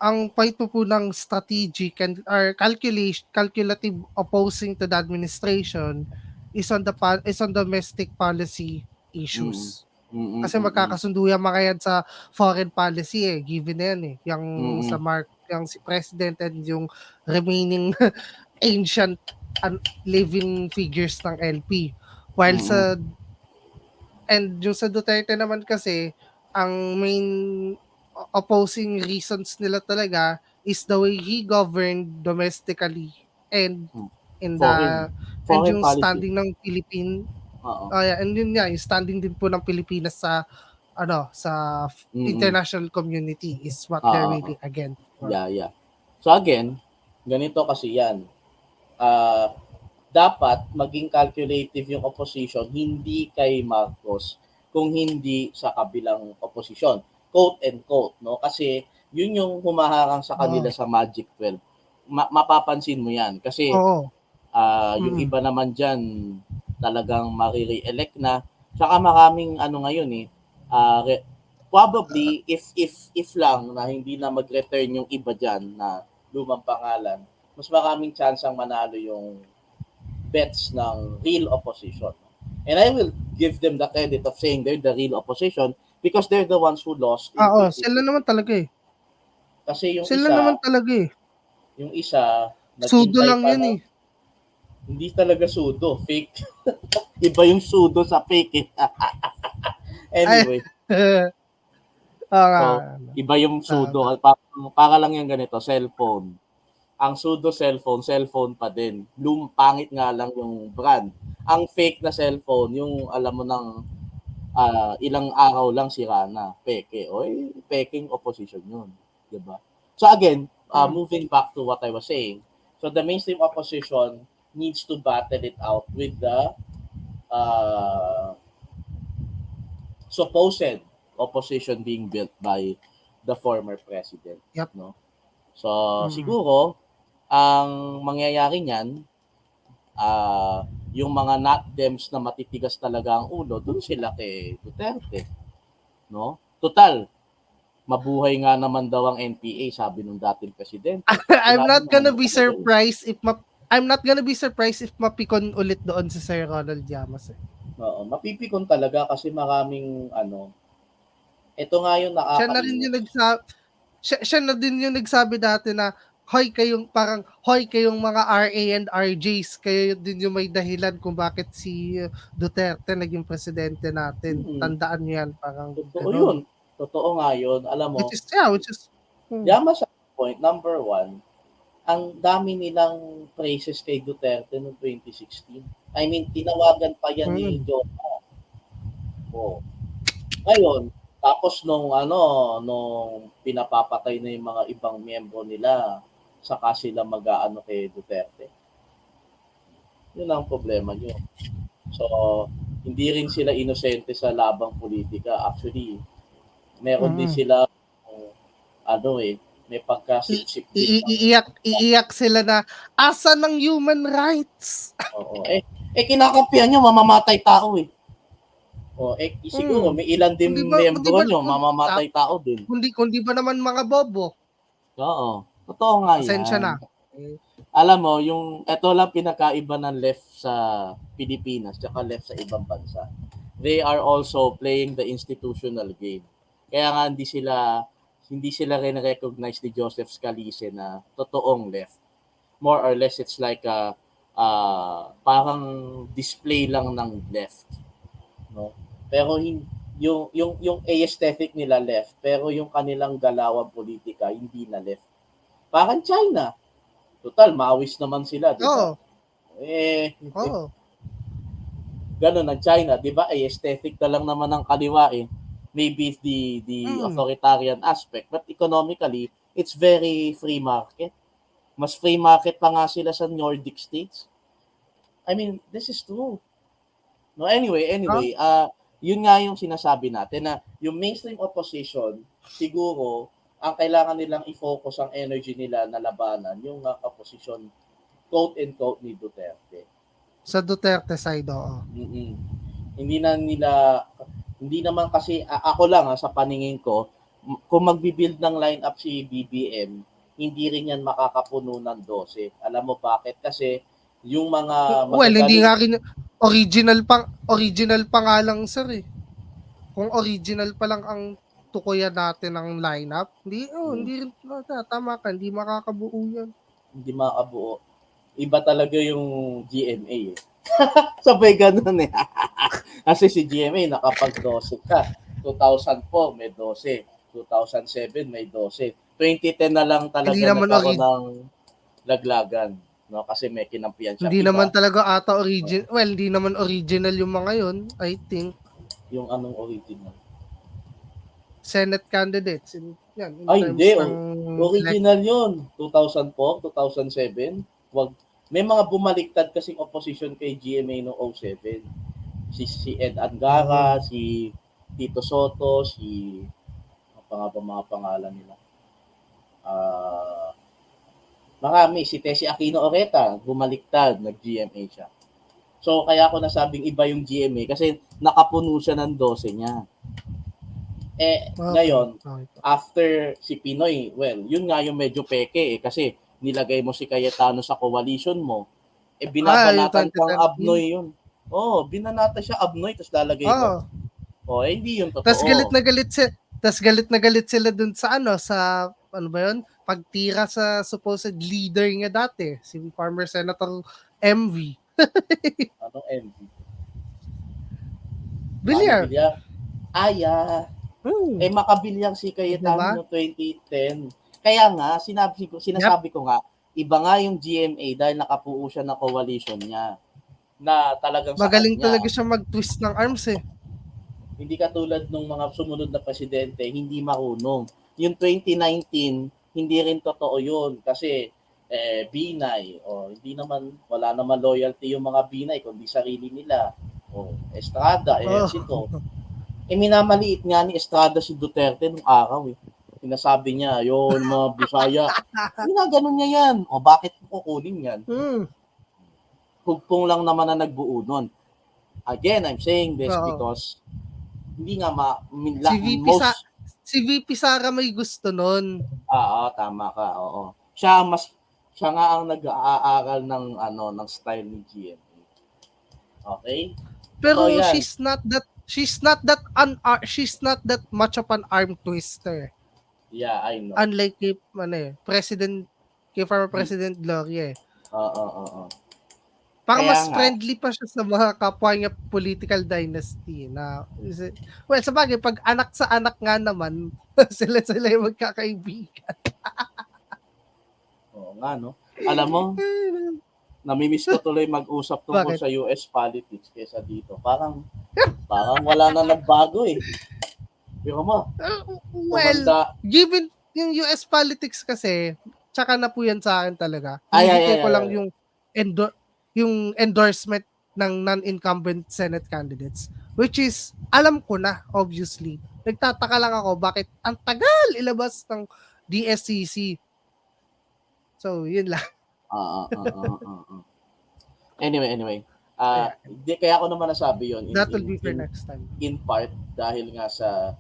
ang point po ng strategic and or calculative opposing to the administration is on domestic policy issues. Kasi magkakasundo yung mga yan sa foreign policy eh, given na yan eh. Yung si President and yung remaining ancient living figures ng LP. While yung sa Duterte naman kasi, ang main opposing reasons nila talaga is the way he governed domestically and in and yung policy. Standing ng Philippines. And yun nga, yung standing din po ng Pilipinas sa international community is what they're really against. Yeah. So again, ganito kasi yan. Dapat maging calculative yung opposition, hindi kay Marcos, kung hindi sa kabilang opposition. Quote and quote, no? Kasi yun yung humaharang sa kanila sa Magic 12. Mapapansin mo yan. Kasi yung iba naman dyan, talagang marire-elect na. Tsaka maraming ngayon eh, probably if lang na hindi na mag-return yung iba dyan na lumang pangalan, mas maraming chance ang manalo yung bets ng real opposition. And I will give them the credit of saying they're the real opposition because they're the ones who lost. Sila naman talaga eh. Kasi yung sila naman talaga eh. Yung isa, sudo lang yun eh. Hindi talaga sudo, fake. Iba yung sudo sa fake eh. Anyway. So, iba yung sudo. Para lang yung ganito, cellphone. Ang sudo cellphone pa din. Pangit nga lang yung brand. ang fake na cellphone, yung alam mo ng ilang araw lang sira na, peke. Oy, peking opposition yun. Diba? So again, Mm. moving back to what I was saying, so the mainstream opposition needs to battle it out with the uh, supposed opposition being built by the former president. Yep. No? So Mm. siguro, ang mangyayari niyan, yung mga not dems na matitigas talaga ang ulo, dun sila kay Duterte. No? Total, mabuhay nga naman daw ang NPA, sabi nung dating presidente. I'm Sinabi not naman gonna niya be talaga yun. surprised if I'm not gonna be surprised if mapikon ulit doon si Sir Ronald Llamas eh. Oo, mapipikon talaga kasi maraming ito nga yung Siya na rin yung nakakainis. siya na din yung nagsabi dati na hoy kayong mga RA and RJs, kayo din yung may dahilan kung bakit si Duterte naging presidente natin. Mm, Tandaan niyo yan, parang totoo yun. ganun. Totoo nga yun. Alam mo, Which is Yama sa point, number one, ang dami nilang praises kay Duterte noong 2016. I mean, tinawagan pa yan ni mm, Jota. Oh. Ngayon, tapos nung pinapapatay na yung mga ibang miyembro nila, saka sila mag-aano kay Duterte. Yun ang problema nyo. So, hindi rin sila inosente sa labang politika. Actually, meron din mm. sila, may pagkasipsip din ng, Iiyak sila na asa ng human rights. oo. Kinakampihan nyo, mamamatay tao eh. Siguro, may ilan din Kundi miyembro ba nyo, mamamatay tao din. kundi ba naman mga bobo? Oo. Totoo nga Pasensya yan. na. Alam mo, ito lang pinakaiba ng left sa Pilipinas tsaka left sa ibang bansa. They are also playing the institutional game. Kaya nga hindi sila rin recognize ni Joseph Scalise na totoong left. More or less it's like parang display lang ng left, no? Pero yung aesthetic nila left, pero yung kanilang galawang politika hindi na left. Parang China. Total, maawis naman sila, di ba? Oo. Eh, Oo. Ganun ang China, di ba? Aesthetic na lang naman ang kaliwa eh. Maybe the Mm. authoritarian aspect, but economically, it's very free market. Mas free market pa nga sila sa Nordic states. I mean, this is true. No, anyway, Ah, yun nga yung sinasabi natin na yung mainstream opposition, siguro, ang kailangan nilang i-focus ang energy nila na labanan, yung opposition, quote-and-quote, ni Duterte. sa Duterte side, oo. Mm-mm. Hindi naman kasi, ako lang sa paningin ko, kung magbi-build ng lineup si BBM, hindi rin yan makakapuno ng 12. Alam mo bakit? Kasi yung mga Well, hindi magagaling, nga rin original pa nga lang sir eh. Kung original pa lang ang tukuyan natin ng lineup, hmm, hindi rin tama ka, hindi makakabuo yan. hindi makabuo. Iba talaga yung GMA eh. Sabay ganun eh. Kasi si GMA nakapag-12 ka. 2004 may 12. 2007 may 12. 2010 na lang Hindi talaga naman nagkaroon ng laglagan. No? Kasi may kinampihan siyang hindi naman iba. talaga ata well, hindi naman original yung mga yon, I think. Yung anong original. Senate candidates yan in Ay, terms hindi. ng Original yun. 2004, 2007. Wag, may mga bumaliktad kasing opposition kay GMA noong 07. Si Ed Angara, oh, si Tito Soto, ano pa nga ba mga pangalan nila? Marami. Si Tessie Aquino Oreta, bumaliktad, nag-GMA siya. So, kaya ako nasabing iba yung GMA kasi nakapuno siya ng 12 niya. okay. Ngayon, after si Pinoy, well, yun nga yung medyo peke kasi nilagay mo si Cayetano sa coalition mo, Yung binabanatan kang 2013. Abnoy yun. Binanata siya Abnoy, tapos lalagay mo. Oo. Hindi yun Tas galit totoo. na galit sila dun sa ano ba yun? Pagtira sa supposed leader niya dati, si former Senator MV. Anong MV? Manny Villar. Villar? Makabilyang si Di Cayetano ba? no 2010. Kaya nga, Yep. sinasabi ko nga, iba nga yung GMA dahil nakapuo siya ng coalition niya. na talagang sa Magaling kanya. talaga siya mag-twist ng arms eh. Hindi katulad nung mga sumunod na presidente, hindi marunong. Yung 2019, hindi rin totoo yun kasi Binay, hindi naman, wala naman loyalty yung mga Binay kundi sarili nila. Estrada, Ejercito. Oh. Minamaliit nga ni Estrada si Duterte nung araw eh. Sinasabi niya, yun mga Bisaya. Ginaganon niya yan. Bakit kukunin yan? Hugpong lang naman na nagbuo nun. Again, I'm saying this because hindi nga si VP Sara may gusto nun. Tama ka. Oo. Siya nga ang nag-aaral ng style ni GMA. Okay? Pero So, yan. she's not that much of an arm twister. Yeah, I know. Unlike kay former President Gloria. Oo. Parang mas friendly pa siya sa mga kapwa niya political dynasty na well, sabagay pag anak sa anak nga naman, sila yung magkakaibigan. Oo nga, no? Alam mo, namimiss ko tuloy mag-usap tungkol sa US politics kaysa dito. Parang wala na nagbago eh. Pero mo, well, given yung US politics kasi, tsaka na po yan sa akin talaga. Hindi ko lang yung endorsement ng non-incumbent Senate candidates, which is, alam ko na, obviously. Nagtataka lang ako, bakit ang tagal ilabas ng DSCC. So, yun lang. Anyway. Kaya ako naman nasabi yun. That will be for next time. In part, dahil nga sa,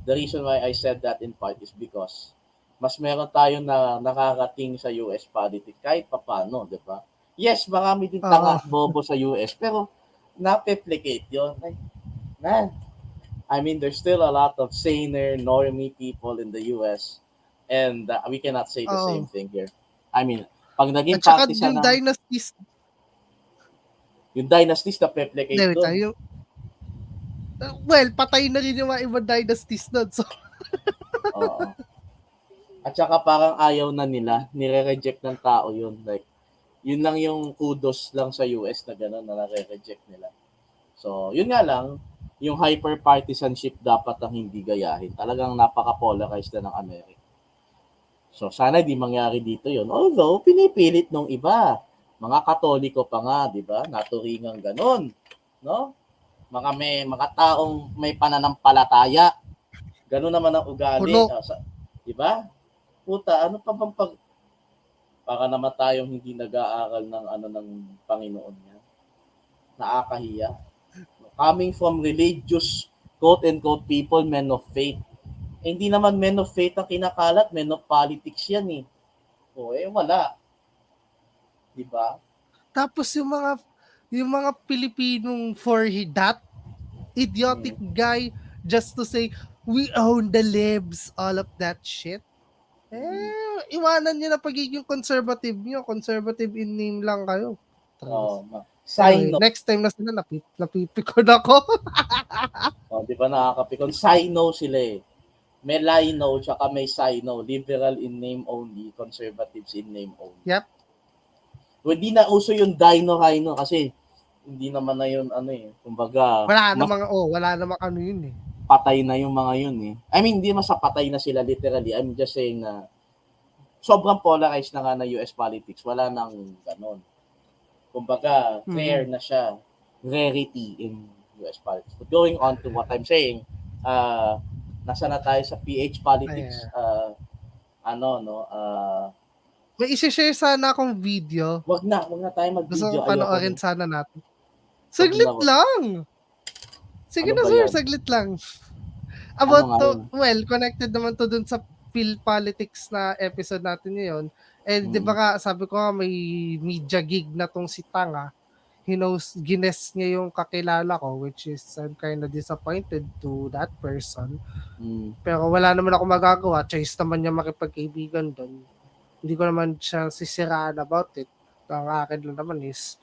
the reason why I said that in part is because mas meron tayo na nakakating sa US politics kahit papano, di ba? Yes, marami din tanga bobo sa US, pero na-replicate yun. Man, I mean, there's still a lot of saner, normie people in the US, and we cannot say the same thing here. I mean, pag naging partisan yung dynasties na-replicate doon. Well, patay na rin yung mga ibang dynasties doon. So. Oo. At saka parang ayaw na nila, nire-reject ng tao yun. Like, yun lang yung kudos lang sa US na gano'n na nare-reject nila. So, yun nga lang, yung hyper-partisanship dapat ang hindi gayahin. Talagang napaka-polarized na ng Amerika. So, sana di mangyari dito yun. Although, pinipilit nung iba. Mga Katoliko pa nga, di ba? Naturingang gano'n. No? Mga taong may pananampalataya. Gano'n naman ang ugali. Di ba? Puta, ano pa bang para naman tayong hindi nag-aaral ng Panginoon niya. Nakakahiya. Coming from religious, quote-unquote, people, men of faith. Hindi naman men of faith ang kinakalat, men of politics yan eh. Wala. Diba? Tapos yung mga Pilipinong for that idiotic guy just to say, we own the libs, all of that shit. Iwanan niyo na pagiging conservative niyo. Conservative in name lang kayo. Next time na sila, napipikon ako. Di ba nakakapikon? Sino sila eh. May Lino, tsaka may Sino. Liberal in name only, conservatives in name only. Yep. Hindi na uso yung Dino-Rhino kasi hindi naman na yun kumbaga. Wala namang yun eh. Patay na yung mga yun eh. I mean, hindi mas patay na sila literally. I'm just saying na sobrang polarized na nga na US politics. Wala nang ganon. Kumbaga, clear na siya. Rarity in US politics. But going on to what I'm saying, nasa na tayo sa PH politics. May isi-share sana akong video. Wag na tayo mag-video. Gusto ko panoorin sana natin. Saglit lang! Sige na sir, saglit lang. About connected naman to dun sa politics na episode natin ngayon. Di ba ka, sabi ko nga may media gig na tong si Tanga. Gines niya yung kakilala ko, which is I'm kind of disappointed to that person. Pero wala naman ako magagawa. Choice naman niya makipagkaibigan doon. Hindi ko naman siya sisiraan about it. Ang akin lang naman is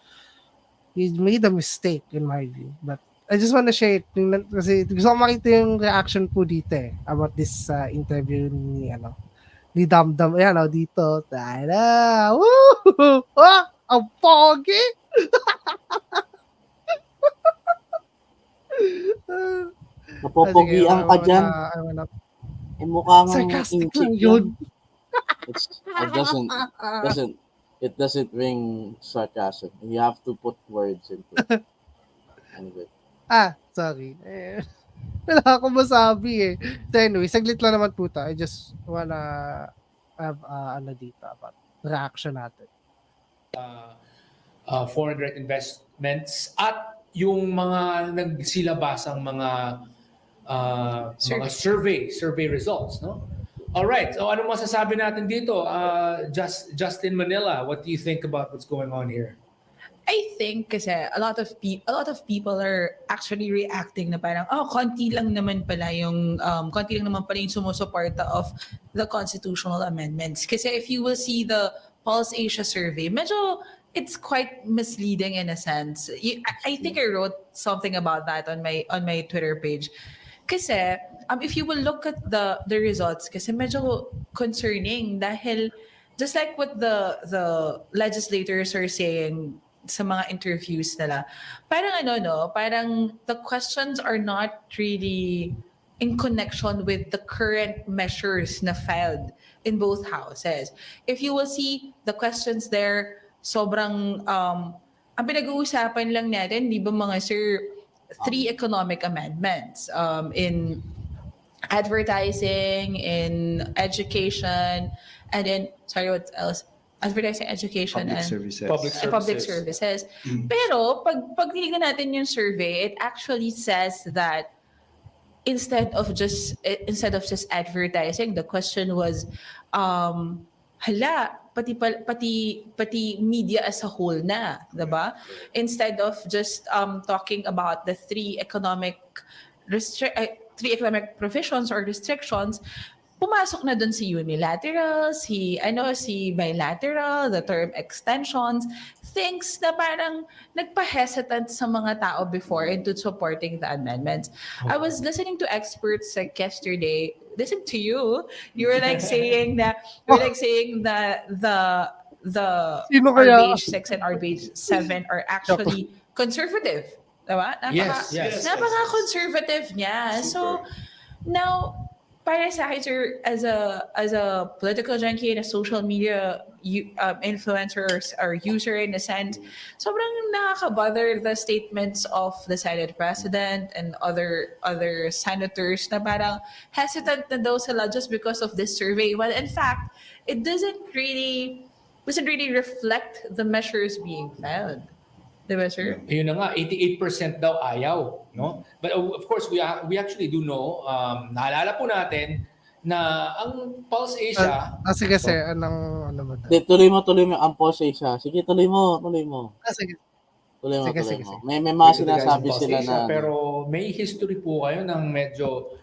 he made a mistake in my view. But I just want to share it kasi gusto ko makita yung reaction po dito about this interview ni Damdam. Ayan dito. Tada! Woo! Ang pogi! Sige, Napopogian ka dyan. I wanna Mukha ngang sarcastic inchik lang yan. yun. It doesn't it doesn't ring sarcasm. You have to put words into it. Anyway. Sorry. Wala akong masabi eh. So anyway, saglit lang naman po tayo. I just wanna have dito about reaction natin. Foreign direct investments at yung mga nagsilabasang mga survey results, no? All right. So ano masasabi natin dito? Justin Manila, what do you think about what's going on here? I think kasi a lot of people are actually reacting na parang konti lang naman pala yung sumusuporta of the constitutional amendments. Kasi if you will see the Pulse Asia survey, medyo it's quite misleading in a sense. I think I wrote something about that on my Twitter page. Kasi if you will look at the results, kasi medyo concerning dahil just like what the legislators are saying sa mga interviews nila, parang the questions are not really in connection with the current measures na filed in both houses. If you will see the questions there, sobrang ang pinag-uusapan lang natin, di ba mga sir, 3 economic amendments in advertising, in education, and then what else? Advertising, education, Public and services. public services. Pero pag tinignan natin yung survey, it actually says that instead of just advertising, the question was pati media as a whole na, 'di ba? Instead of just talking about the three economic provisions or restrictions, pumasok na dun si unilateral, si bilateral, the term extensions, things na parang nagpa-hesitant sa mga tao before into supporting the amendments. I was listening to experts like yesterday, listen to you. You were like saying that the Sino kaya? RBH 6 and RBH 7 are actually conservative. Diba? Yes. Napaka-conservative niya. So, now, para sa akin, sir, as a political junkie and a social media influencer or user in a sense, sobrang nakaka-bother the statements of the Senate President and other senators na parang hesitant na daw sila just because of this survey. Well, in fact, it doesn't really reflect the measures being filed. Diba, sir? Yun na nga, 88% daw ayaw, no? But of course, we actually do know, naalala po natin na ang Pulse Asia, Sige, sir. Ano ba? Tuloy mo ang Pulse Asia. Sige, tuloy mo. Sige. Tuloy Sige. mo. May mga sinasabi Pulse sila Asia, na pero may history po kayo ng medyo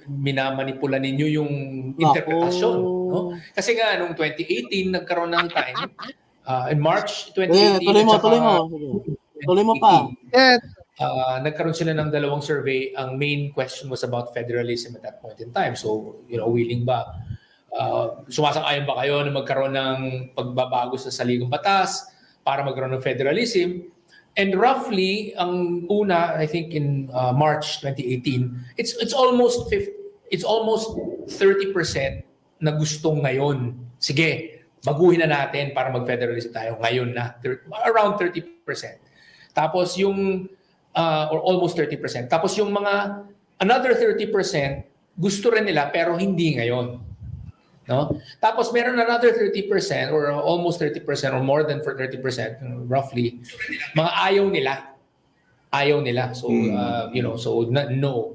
minamanipula ninyo yung interpretasyon, no? Kasi nga, nung 2018, nagkaroon ng time, in March 2018, tuloy mo. Sige. Tuloy mo pa. Yeah. Nagkaroon sila ng dalawang survey. Ang main question was about federalism at that point in time. So, willing ba? Sumasang-ayon ba kayo na magkaroon ng pagbabago sa saligang batas para magkaroon ng federalism? And roughly, ang una, I think in March 2018, it's almost 30% na gustong ngayon. Sige, baguhin na natin para mag-federalism tayo ngayon na. Around 30%. Tapos yung, or almost 30%. Tapos yung mga, another 30%, gusto rin nila pero hindi ngayon. No? Tapos meron another 30% or almost 30% or more than 30%, roughly, mga ayaw nila. So,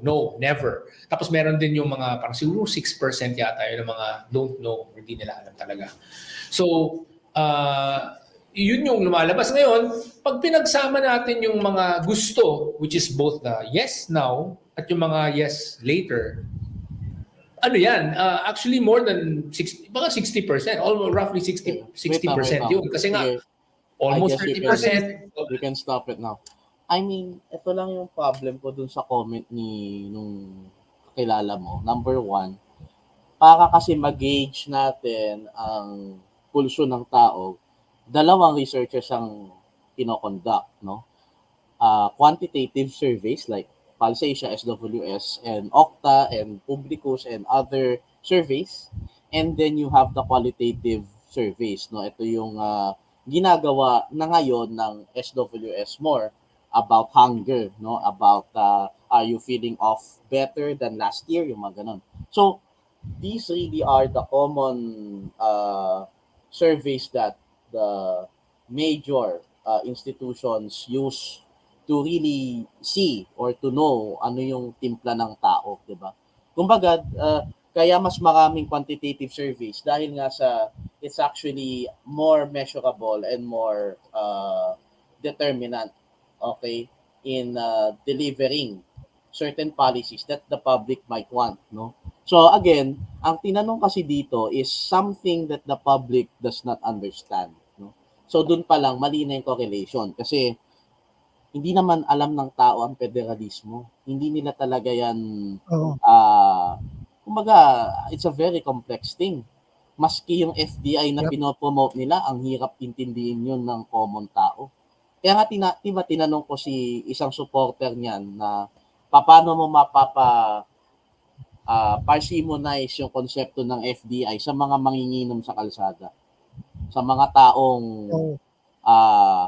no, never. Tapos meron din yung mga, parang siguro 6% yata yung mga don't know, hindi nila alam talaga. So, yun yung lumalabas. Ngayon, pag pinagsama natin yung mga gusto, which is both the yes now at yung mga yes later, ano yan? Actually, more than 60%, almost roughly 60% yun. Kasi nga, almost 30%. You can stop it now. I mean, ito lang yung problem ko dun sa comment nung kakilala mo. Number 1, para kasi mag-gauge natin ang pulso ng tao, dalawang researchers ang kinoconduct, no? quantitative surveys like Pulse-Asia, SWS, and Okta, and Publicus, and other surveys. And then you have the qualitative surveys. No? Ito yung ginagawa na ngayon ng SWS more about hunger, no? About are you feeling off better than last year, yung mga ganun. So, these really are the common surveys that the major institutions use to really see or to know ano yung timpla ng tao, di ba? Kumbaga, kaya mas maraming quantitative surveys dahil nga sa it's actually more measurable and more determinant, okay, in delivering certain policies that the public might want, no? So again, ang tinanong kasi dito is something that the public does not understand, no? So dun pa lang mali na yung correlation kasi hindi naman alam ng tao ang federalismo. Hindi nila talaga yan Oo. kumbaga it's a very complex thing. Maski yung FDI na Yep. pinopromote nila, ang hirap intindihin yun ng common tao. Kaya nga tinanong ko si isang supporter niyan na paano mo parsimonize yung konsepto ng FDI sa mga manginginom sa kalsada, sa mga taong Oo.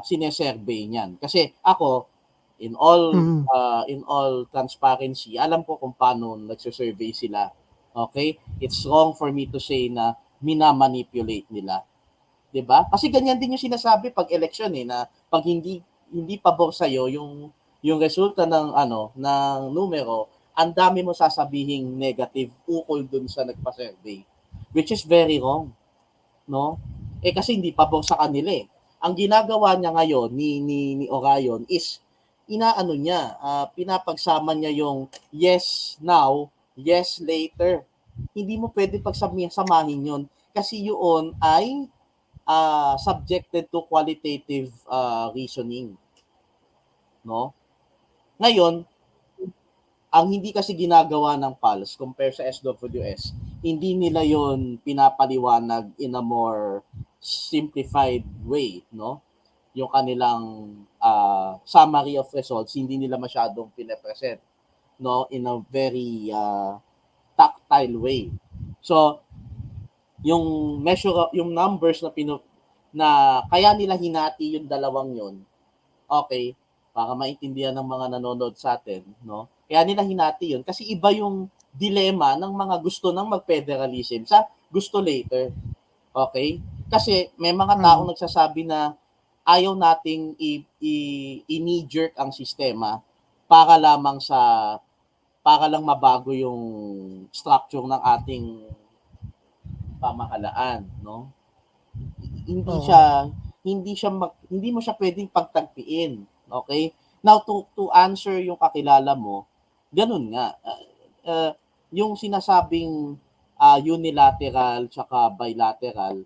sinesurvey niyan. Kasi ako, in all transparency, alam ko kung paano nagsusurvey sila. Okay? It's wrong for me to say na minamanipulate nila. 'Di ba? Kasi ganyan din yung sinasabi pag election na pag hindi pabor sa yung resulta ng ng numero, ang dami mo sasabihing negative ukol dun sa nagpa-survey, which is very wrong, no? Kasi hindi pabor sa kanila eh. Ang ginagawa niya ngayon ni Orion is inaano niya, pinapagsama niya yung yes now, yes later. Hindi mo pwede pagsamahin yun kasi yun ay subjected to qualitative reasoning, no? Ngayon, ang hindi kasi ginagawa ng PALS compare sa SWS, hindi nila yon pinapaliwanag in a more simplified way, no? Yung kanilang summary of results, hindi nila masyadong pinapresent, no? In a very tactile way. So, yung numbers na kaya nila hinati yung dalawang yon, okay, para maintindihan ng mga nanonood sa atin, no? Kaya nila hinati yun kasi iba yung dilema ng mga gusto ng mag-federalism sa gusto later. Okay? Kasi may mga taong nagsasabi na ayaw nating i-knee-jerk ang sistema para lang mabago yung structure ng ating pamahalaan, no? Hindi mo siya pwedeng pagtagpiin. Okay? Now to answer yung kakilala mo, ganun nga. Yung sinasabing unilateral tsaka bilateral,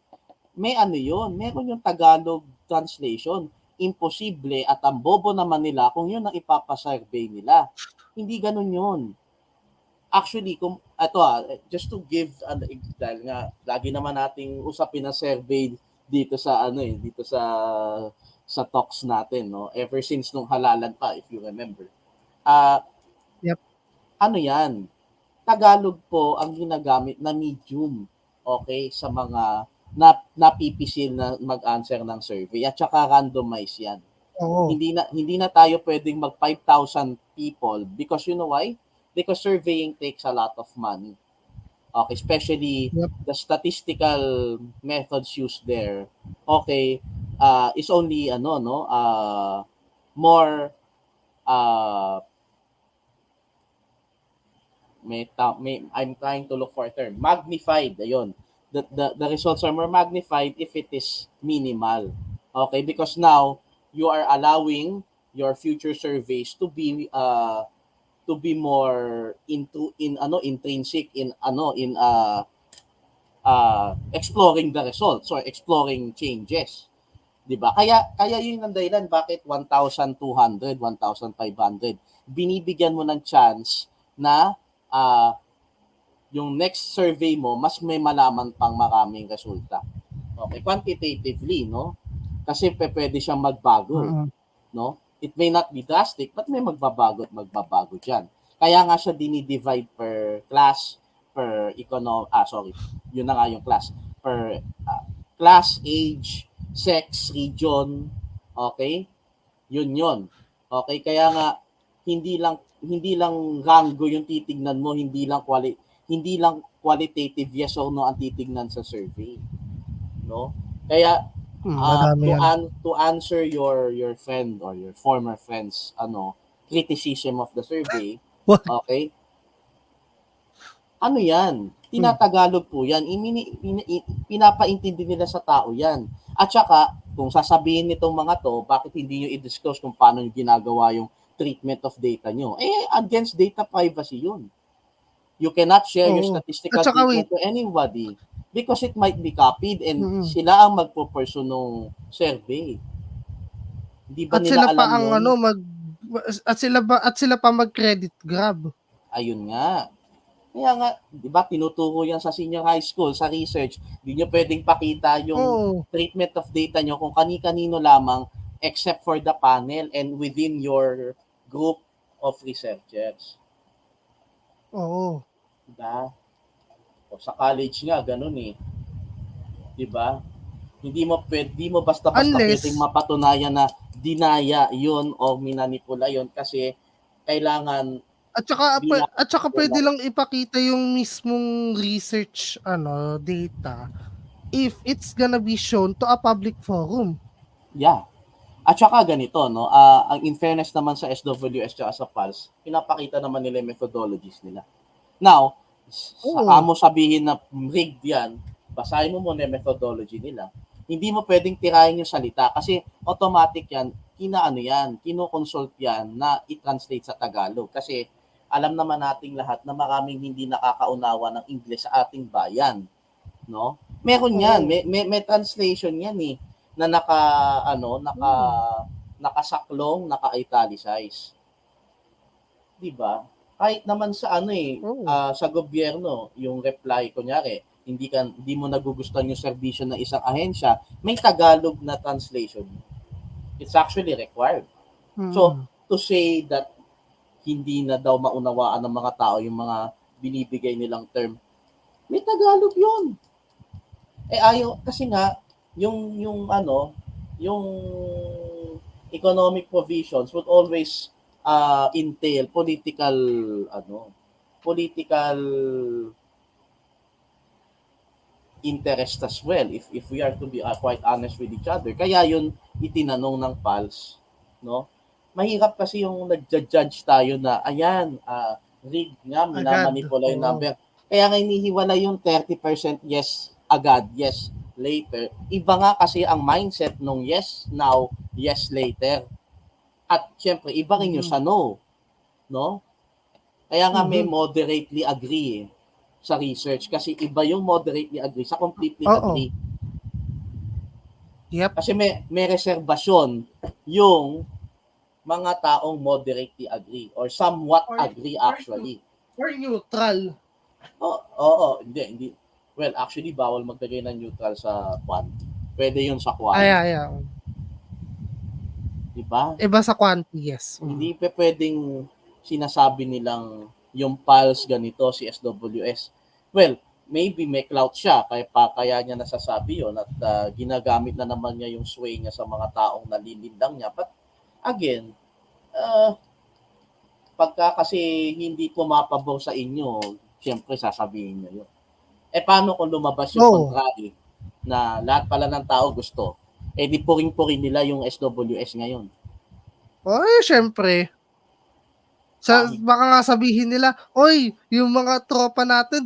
may yun. Meron yung Tagalog translation. Imposible at ang bobo naman nila kung yun ang ipapasurvey nila. Hindi ganun yun. Actually, just to give dahil nga lagi naman nating usapin na survey dito sa sa talks natin, no? Ever since nung halalan pa, if you remember. Yep. Yan? Tagalog po ang ginagamit na medium, okay, sa mga napipisil na mag-answer ng survey at saka randomize yan. Oo. Hindi na tayo pwedeng mag 5,000 people because you know why? Because surveying takes a lot of money. Okay, especially the statistical methods used there. Okay, is only more I'm trying to look for a term. Magnified, ayun. The results are more magnified if it is minimal. Okay, because now you are allowing your future surveys to be more intrinsic in exploring the results or exploring changes. 'Di ba? Kaya yun ang dahilan bakit 1,200, 1,500 binibigyan mo ng chance na yung next survey mo mas may malaman pang maraming resulta. Okay, quantitatively, no? Kasi pwede siyang magbago, no? It may not be drastic, but may magbabago at magbabago dyan. Kaya nga siya dinidivide per class, yun na nga yung class. Per class, age, sex, region, okay? Yun. Okay, kaya nga hindi lang ranggo yung titignan mo, hindi lang qualitative yes or no ang titignan sa survey, no? Kaya Madami yan. to answer your friend or your former friend's criticism of the survey, What? okay? Ano 'yan? Tinatagalog po 'yan. Pinapaintindi nila sa tao 'yan. At saka kung sasabihin nitong mga 'to, bakit hindi niyo i-disclose kung paano niyo ginagawa yung treatment of data niyo? Against data privacy 'yun. You cannot share your Oo. statistical At saka data wait, to anybody because it might be copied and mm. sila ang magpo-pursue nung survey. Hindi ba At nila sila pa alam ang 'yun? at sila pa mag-credit grab. Ayun nga. Kaya nga, 'di ba, tinuturo 'yan sa senior high school, sa research. Hindi niyo pwedeng pakita yung Oo. treatment of data niyo kung kani-kanino lamang except for the panel and within your group of researchers. Oo. Diba? O sa college nga, ganun eh. 'Di ba? Hindi mo basta-basta pwedeng Unless mapatunayan na dinaya 'yon o minanipula 'yon kasi kailangan bilang at saka puwede lang ipakita yung mismong research data if it's gonna be shown to a public forum. yeah. At saka ganito, no? Ang in fairness naman sa SWS at sa PALS, pinapakita naman nila yung methodologies nila. Now, saka Oo. mo sabihin na rigged yan, basahin mo muna yung methodology nila. Hindi mo pwedeng tirahin yung salita kasi automatic yan, kinoconsult yan na i-translate sa Tagalog. Kasi alam naman nating lahat na maraming hindi nakakaunawa ng English sa ating bayan. No? Meron yan, Oo. may translation yan eh na nakasaklong, naka-italicize. 'Di ba? Kahit naman sa Oo. sa gobyerno, yung reply kunyari, hindi mo nagugustuhan yung serbisyo ng isang ahensya, may Tagalog na translation. It's actually required. So, Mm. to say that hindi na daw maunawaan ng mga tao yung mga binibigay nilang term, may Tagalog 'yun. Ayaw kasi nga yung yung economic provisions would always entail political interest as well if we are to be quite honest with each other. Kaya yun itinanong ng PALS, no? Mahirap kasi yung nagja-judge tayo na ayan, rigged nga, Agad. minamanipula yung Oo. number. Kaya nga inihiwala yung 30% yes agad, yes later. Iba nga kasi ang mindset nung yes now, yes later. At syempre, iba rin yung sa no. No? Kaya nga may Mhm. moderately agree sa research kasi iba yung moderately agree sa completely Oo. agree. Yep. Kasi may reserbasyon yung mga taong moderately agree or somewhat agree actually. Or neutral. Oo, hindi. Well, actually, bawal maglagay ng neutral sa quant. Pwede yun sa quant. Ayan. Diba? Iba sa quanti, yes. Hindi pwedeng sinasabi nilang yung PALS ganito, si SWS. Well, maybe may clout siya, kaya niya nasasabi yun at ginagamit na naman niya yung sway niya sa mga taong nalilindang niya. But again, pagka kasi hindi pumapabor sa inyo, siyempre sasabihin niyo yun. Paano kung lumabas yung contrary na lahat pala ng tao gusto? Di puring-puring nila yung SWS ngayon. Siyempre. Baka nga sabihin nila, oy, yung mga tropa natin,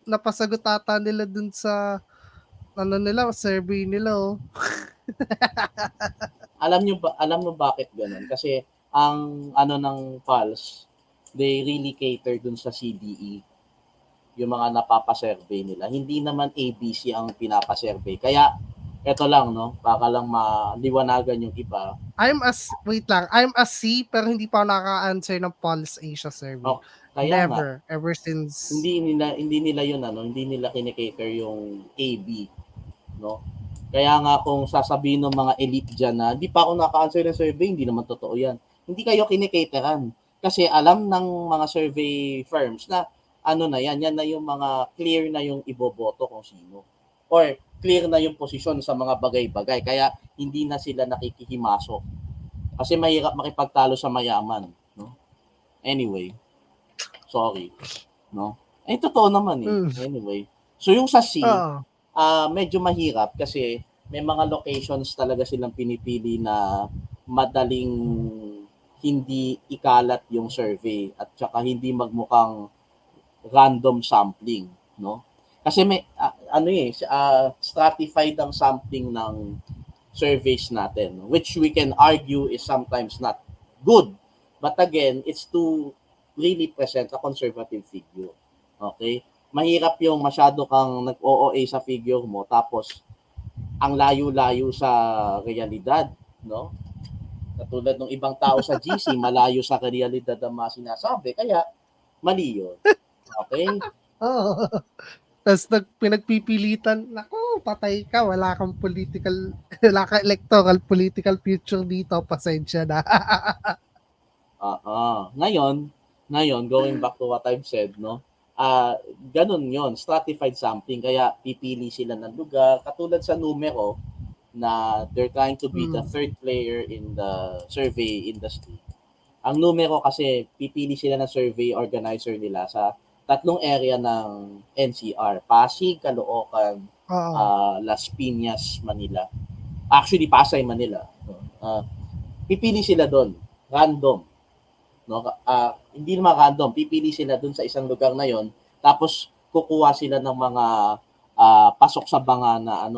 napasagot ata nila dun sa, survey nila, oh. Alam mo bakit ganun? Kasi, ang ng PALS, they really cater dun sa CDE. Yung mga napapasurvey nila. Hindi naman ABC ang pinapasurvey. Kaya, eto lang, no? Para lang maliwanagan yung iba. I'm a C, pero hindi pa ako naka-answer ng Pulse Asia survey. Kaya Never. Ever since. Hindi nila yun, hindi nila kinikater yung AB, no? Kaya nga kung sasabihin ng mga elite dyan na hindi pa ako naka-answer ng survey, hindi naman totoo yan. Hindi kayo kinikateran. Kasi alam ng mga survey firms na ano na yan na yung mga clear na yung iboboto kung sino. Or clear na yung posisyon sa mga bagay-bagay. Kaya hindi na sila nakikihimasok. Kasi mahirap makipagtalo sa mayaman. No? Anyway, sorry. No? Totoo naman eh. Mm. Anyway. So yung sa C, Oo. medyo mahirap kasi may mga locations talaga silang pinipili na madaling hindi ikalat yung survey at saka hindi magmukhang random sampling, no? Kasi may stratified ang sampling ng surveys natin, which we can argue is sometimes not good. But again, it's to really present a conservative figure. Okay? Mahirap yung masyado kang nag-OOA sa figure mo tapos ang layo-layo sa realidad, no? Katulad ng ibang tao sa GC, malayo sa realidad ang mga sinasabi, kaya mali yun. Okay? Oo. Tapos pinagpipilitan, naku, patay ka, wala kang wala kang electoral political future dito, pasensya na. Ngayon, going back to what I've said, no? Ganun yon, stratified sampling, kaya pipili sila ng lugar. Katulad sa numero, na they're trying to be the third player in the survey industry. Ang numero kasi, pipili sila ng survey organizer nila sa tatlong area ng NCR. Pasig, Caloocan, Oo. Las Piñas, Manila. Actually, Pasay, Manila. Pipili sila doon. Random. No? Hindi naman random. Pipili sila doon sa isang lugar na yon. Tapos, kukuha sila ng mga pasok sa banga na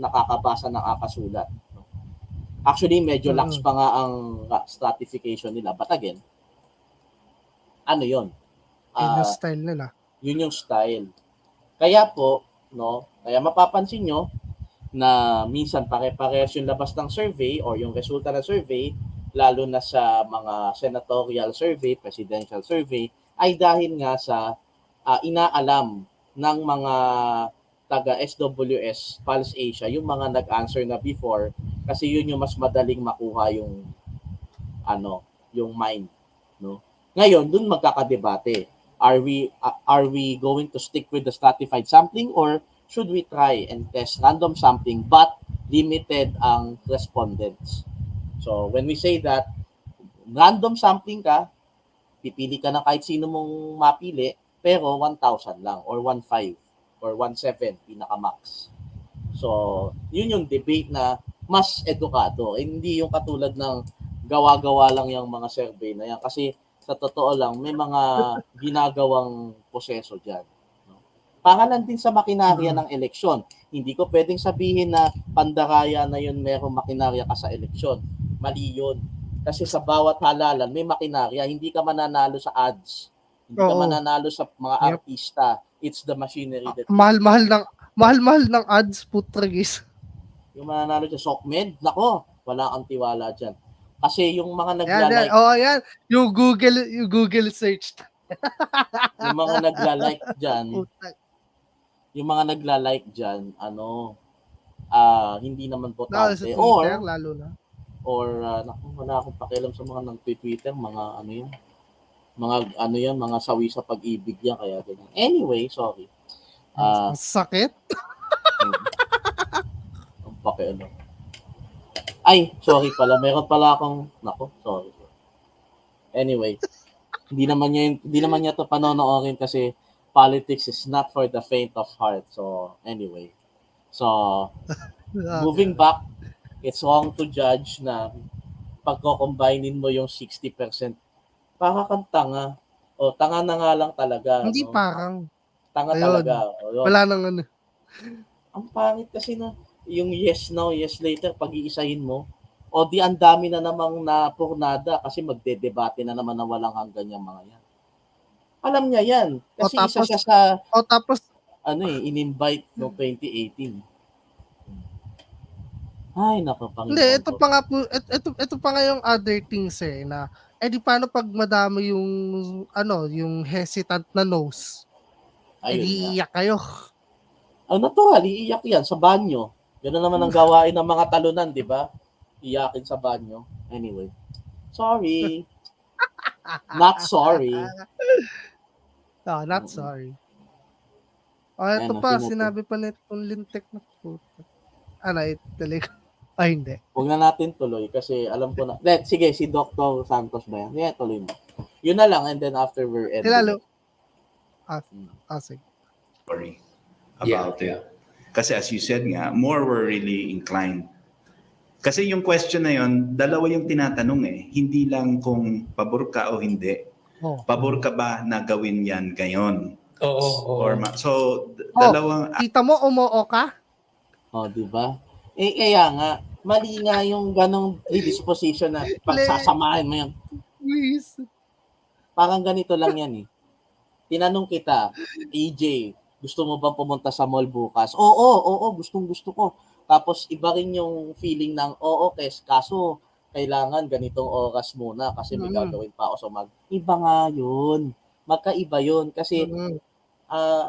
nakakabasa ng akasulat. Actually, medyo lax pa nga ang stratification nila. But again, ano yon? Yun yung style nila. Yun yung style. Kaya po, no, kaya mapapansin nyo na minsan pare-parehas yung labas ng survey or yung resulta ng survey, lalo na sa mga senatorial survey, presidential survey, ay dahil nga sa inaalam ng mga taga SWS, Pulse Asia, yung mga nag-answer na before, kasi yun yung mas madaling makuha yung yung mind, no? Ngayon, dun magkakadebate. Are we going to stick with the stratified sampling or should we try and test random sampling but limited ang respondents? So, when we say that random sampling ka, pipili ka na kahit sino mong mapili, pero 1,000 lang or 1,500 or 1,700 pinaka-max. So, yun yung debate na mas edukado. Hindi yung katulad ng gawa-gawa lang yung mga survey na yan. Kasi sa totoo lang, may mga ginagawang proseso dyan. Para lang din sa makinarya ng eleksyon. Hindi ko pwedeng sabihin na pandaraya na yun merong makinarya ka sa eleksyon. Mali yun. Kasi sa bawat halalan, may makinarya. Hindi ka mananalo sa ads. Hindi ka mananalo sa mga artista. It's the machinery that... Mahal-mahal ng ads, putragis. Yung mananalo sa SOCMED, nako, wala kang tiwala dyan. Kasi yung mga nagla-like... Yan. Yung Google search. Yung mga nagla-like dyan, hindi naman botante. Sa Twitter, lalo na. Or, wala akong pakialam sa mga nag-Twitter, mga sawi sa pag-ibig yan, kaya ganyan. Anyway, sorry. Ang sakit. Ang pakialam. Ay, sorry pala. Meron pala akong, sorry. Anyway, hindi naman niya to panonoorin kasi politics is not for the faint of heart. So, anyway. So, moving back, it's wrong to judge na pagko-combinein mo yung 60%, para kang tanga. O, tanga na nga lang talaga. Hindi no? parang. Tanga Ayun. talaga. Wala nang ano. Ang pangit kasi na yung yes now, yes later, pag-iisahin mo, o di ang dami na namang napurnada kasi magdedebate na naman na walang hanggan yung mga yan. Alam niya yan. Kasi isa siya sa in-invite noong 2018. Ay, nako, Panginoon. Hindi, ito pa nga po, ito pa nga yung other things na di paano pag madami yung hesitant na nose? Ayun Di iyak kayo. Ang natural, iiyak yan sa banyo. Ganun naman ang gawain ng mga talunan, di ba? Iyakin sa banyo. Anyway. Sorry. Not sorry. Oh, not Mm. sorry. Oh, ito Ano, pa, sino to? sinabi pa nitong lintik na puta. Ano, ituloy ko. Ay, hindi. Huwag na natin tuloy kasi alam ko na. Sige, si Dr. Santos ba yan? Yeah, tuloy mo. Yun na lang and then after we're Kilalo. ending. Sige. Story Yeah, about yeah. it. Kasi as you said nga, more were really inclined. Kasi yung question na yun, dalawa yung tinatanong eh. Hindi lang kung pabor ka o hindi. Oh. Pabor ka ba na gawin yan ngayon? Oo. So, Oh, dalawang kita mo, umuo ka? Oh, di ba? Kaya nga, mali nga yung ganong predisposition na pagsasamahin mo yun. Please. Parang ganito lang yan eh. Tinanong kita, AJ, gusto mo bang pumunta sa mall bukas? Oo, gustong-gusto ko. Tapos iba rin yung feeling ng, kaso kailangan ganitong oras muna kasi may gagawin pa ako sa Iba nga yun. Magkaiba yun. Kasi, Iba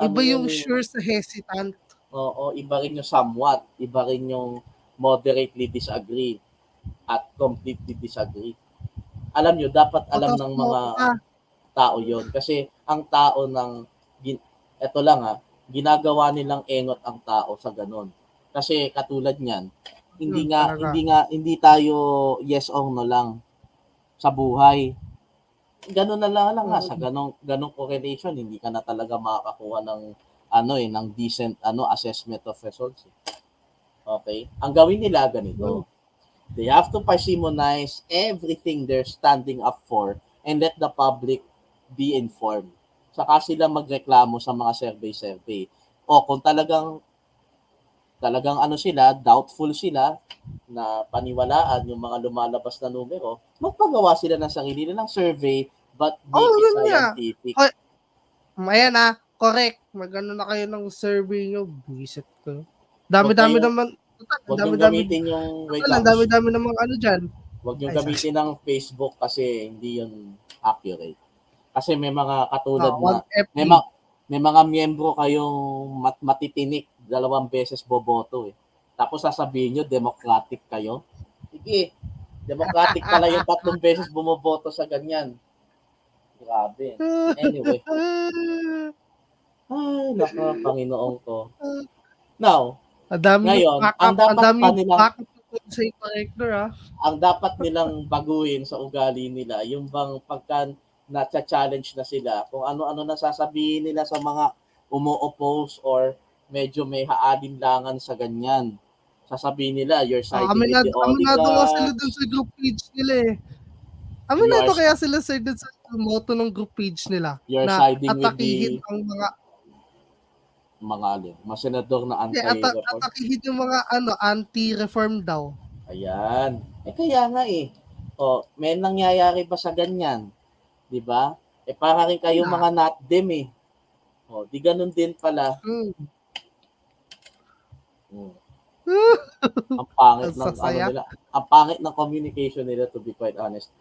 ano yung yun eh, sure sa hesitant. Oo, iba rin yung somewhat. Iba rin yung moderately disagree at completely disagree. Alam nyo, dapat alam ng mga tao yon kasi ang tao eto lang ginagawa nilang engot ang tao sa ganon. Kasi katulad niyan, hindi tayo yes or no lang sa buhay. Ganon na lang nga sa ganong correlation, hindi ka na talaga makakakuha ng ng decent assessment of results. Okay? Ang gawin nila ganito. They have to parsimonize everything they're standing up for and let the public be informed. Saka sila magreklamo sa mga survey. O kung talagang sila, doubtful sila na paniwalaan yung mga lumalabas na numero, magpagawa sila ng sarili nilang survey but make it scientific. Ayan correct. Magano na kayo ng survey nyo. Visit ko. Dami-dami naman. Huwag yung gamitin yung dami-dami namang dyan. Huwag yung gamitin ng Facebook kasi hindi yun accurate. Kasi may mga katulad na may mga miyembro kayong matitinik 2 beses boboto eh. Tapos sasabihin nyo democratic kayo. Sige, democratic pala yung 3 beses bumoboto sa ganyan. Grabe. Anyway. Ay, naka, Panginoon ko. Now, ngayon, ang dapat nilang baguhin sa ugali nila, yung bang pagka na-challenge na sila, kung ano-ano na sasabihin nila sa mga umo-oppose or medyo may haalinlangan sa ganyan. Sasabihin nila, you're siding with the oligarchs. Aminado sila dun sa group page nila eh. Aminado kaya sila sir dun sa motto ng group page nila. You're na siding with atakihin ang mga senador na anti-reform. Atakihin yung mga anti-reform daw. Ayan. Kaya nga eh. May nangyayari ba sa ganyan? 'Di ba? Para rin kayo mga not them eh. Di ganun din pala. Ang pangit ng nila. Ang pangit ng communication nila, to be quite honest.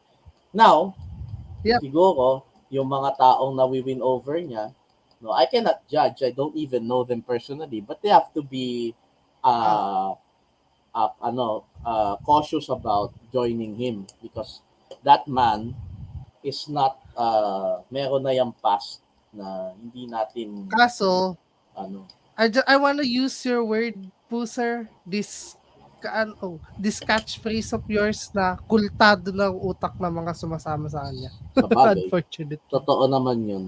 Now, siguro yung mga taong na-win over niya, I cannot judge. I don't even know them personally, but they have to be cautious about joining him because that man is not meron na yung past na hindi natin kaso I want to use your word po sir, this catchphrase of yours na kultado ng utak ng mga sumasama sa kanya. Unfortunately. Totoo naman yun.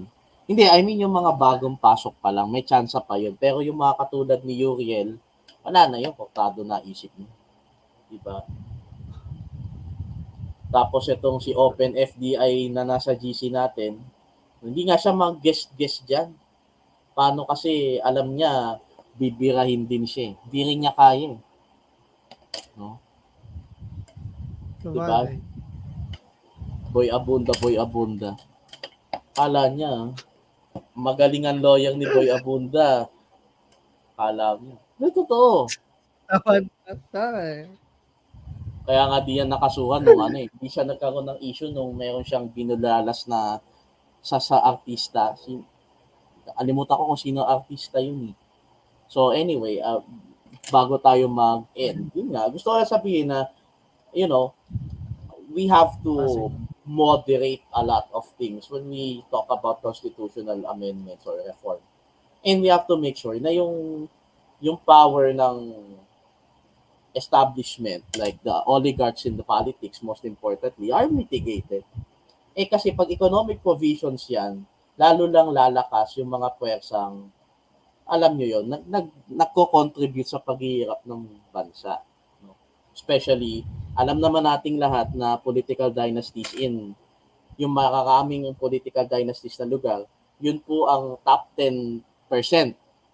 Hindi, I mean yung mga bagong pasok pa lang, may chance pa yun. Pero yung mga katulad ni Uriel, wala na yun, kultado na isip niya. Diba? Tapos itong si Open FDI na nasa GC natin, hindi nga siya mag-guest dyan. Paano kasi alam niya, bibirahin din siya. Hindi rin niya kaya. No? Diba? Boy Abunda. Kala niya, magaling ang lawyer ni Boy Abunda. Kala niya. Totoo. Kaya nga di yan nakasuhan nung hindi siya nagkaroon ng issue nung meron siyang binulalas na sa artista. Alimutan ko kung sino artista yun eh. So anyway, bago tayo mag-end, yun nga, gusto ko lang sabihin na, you know, we have to moderate a lot of things when we talk about constitutional amendments or reform. And we have to make sure na yung power ng establishment, like the oligarchs in the politics, most importantly, are mitigated. Kasi pag economic provisions yan, lalo lang lalakas yung mga pwersang, alam nyo yun, nagko-contribute sa paghihirap ng bansa. No? Especially, alam naman nating lahat na political dynasties yung makakaming political dynasties na lugar, yun po ang top 10%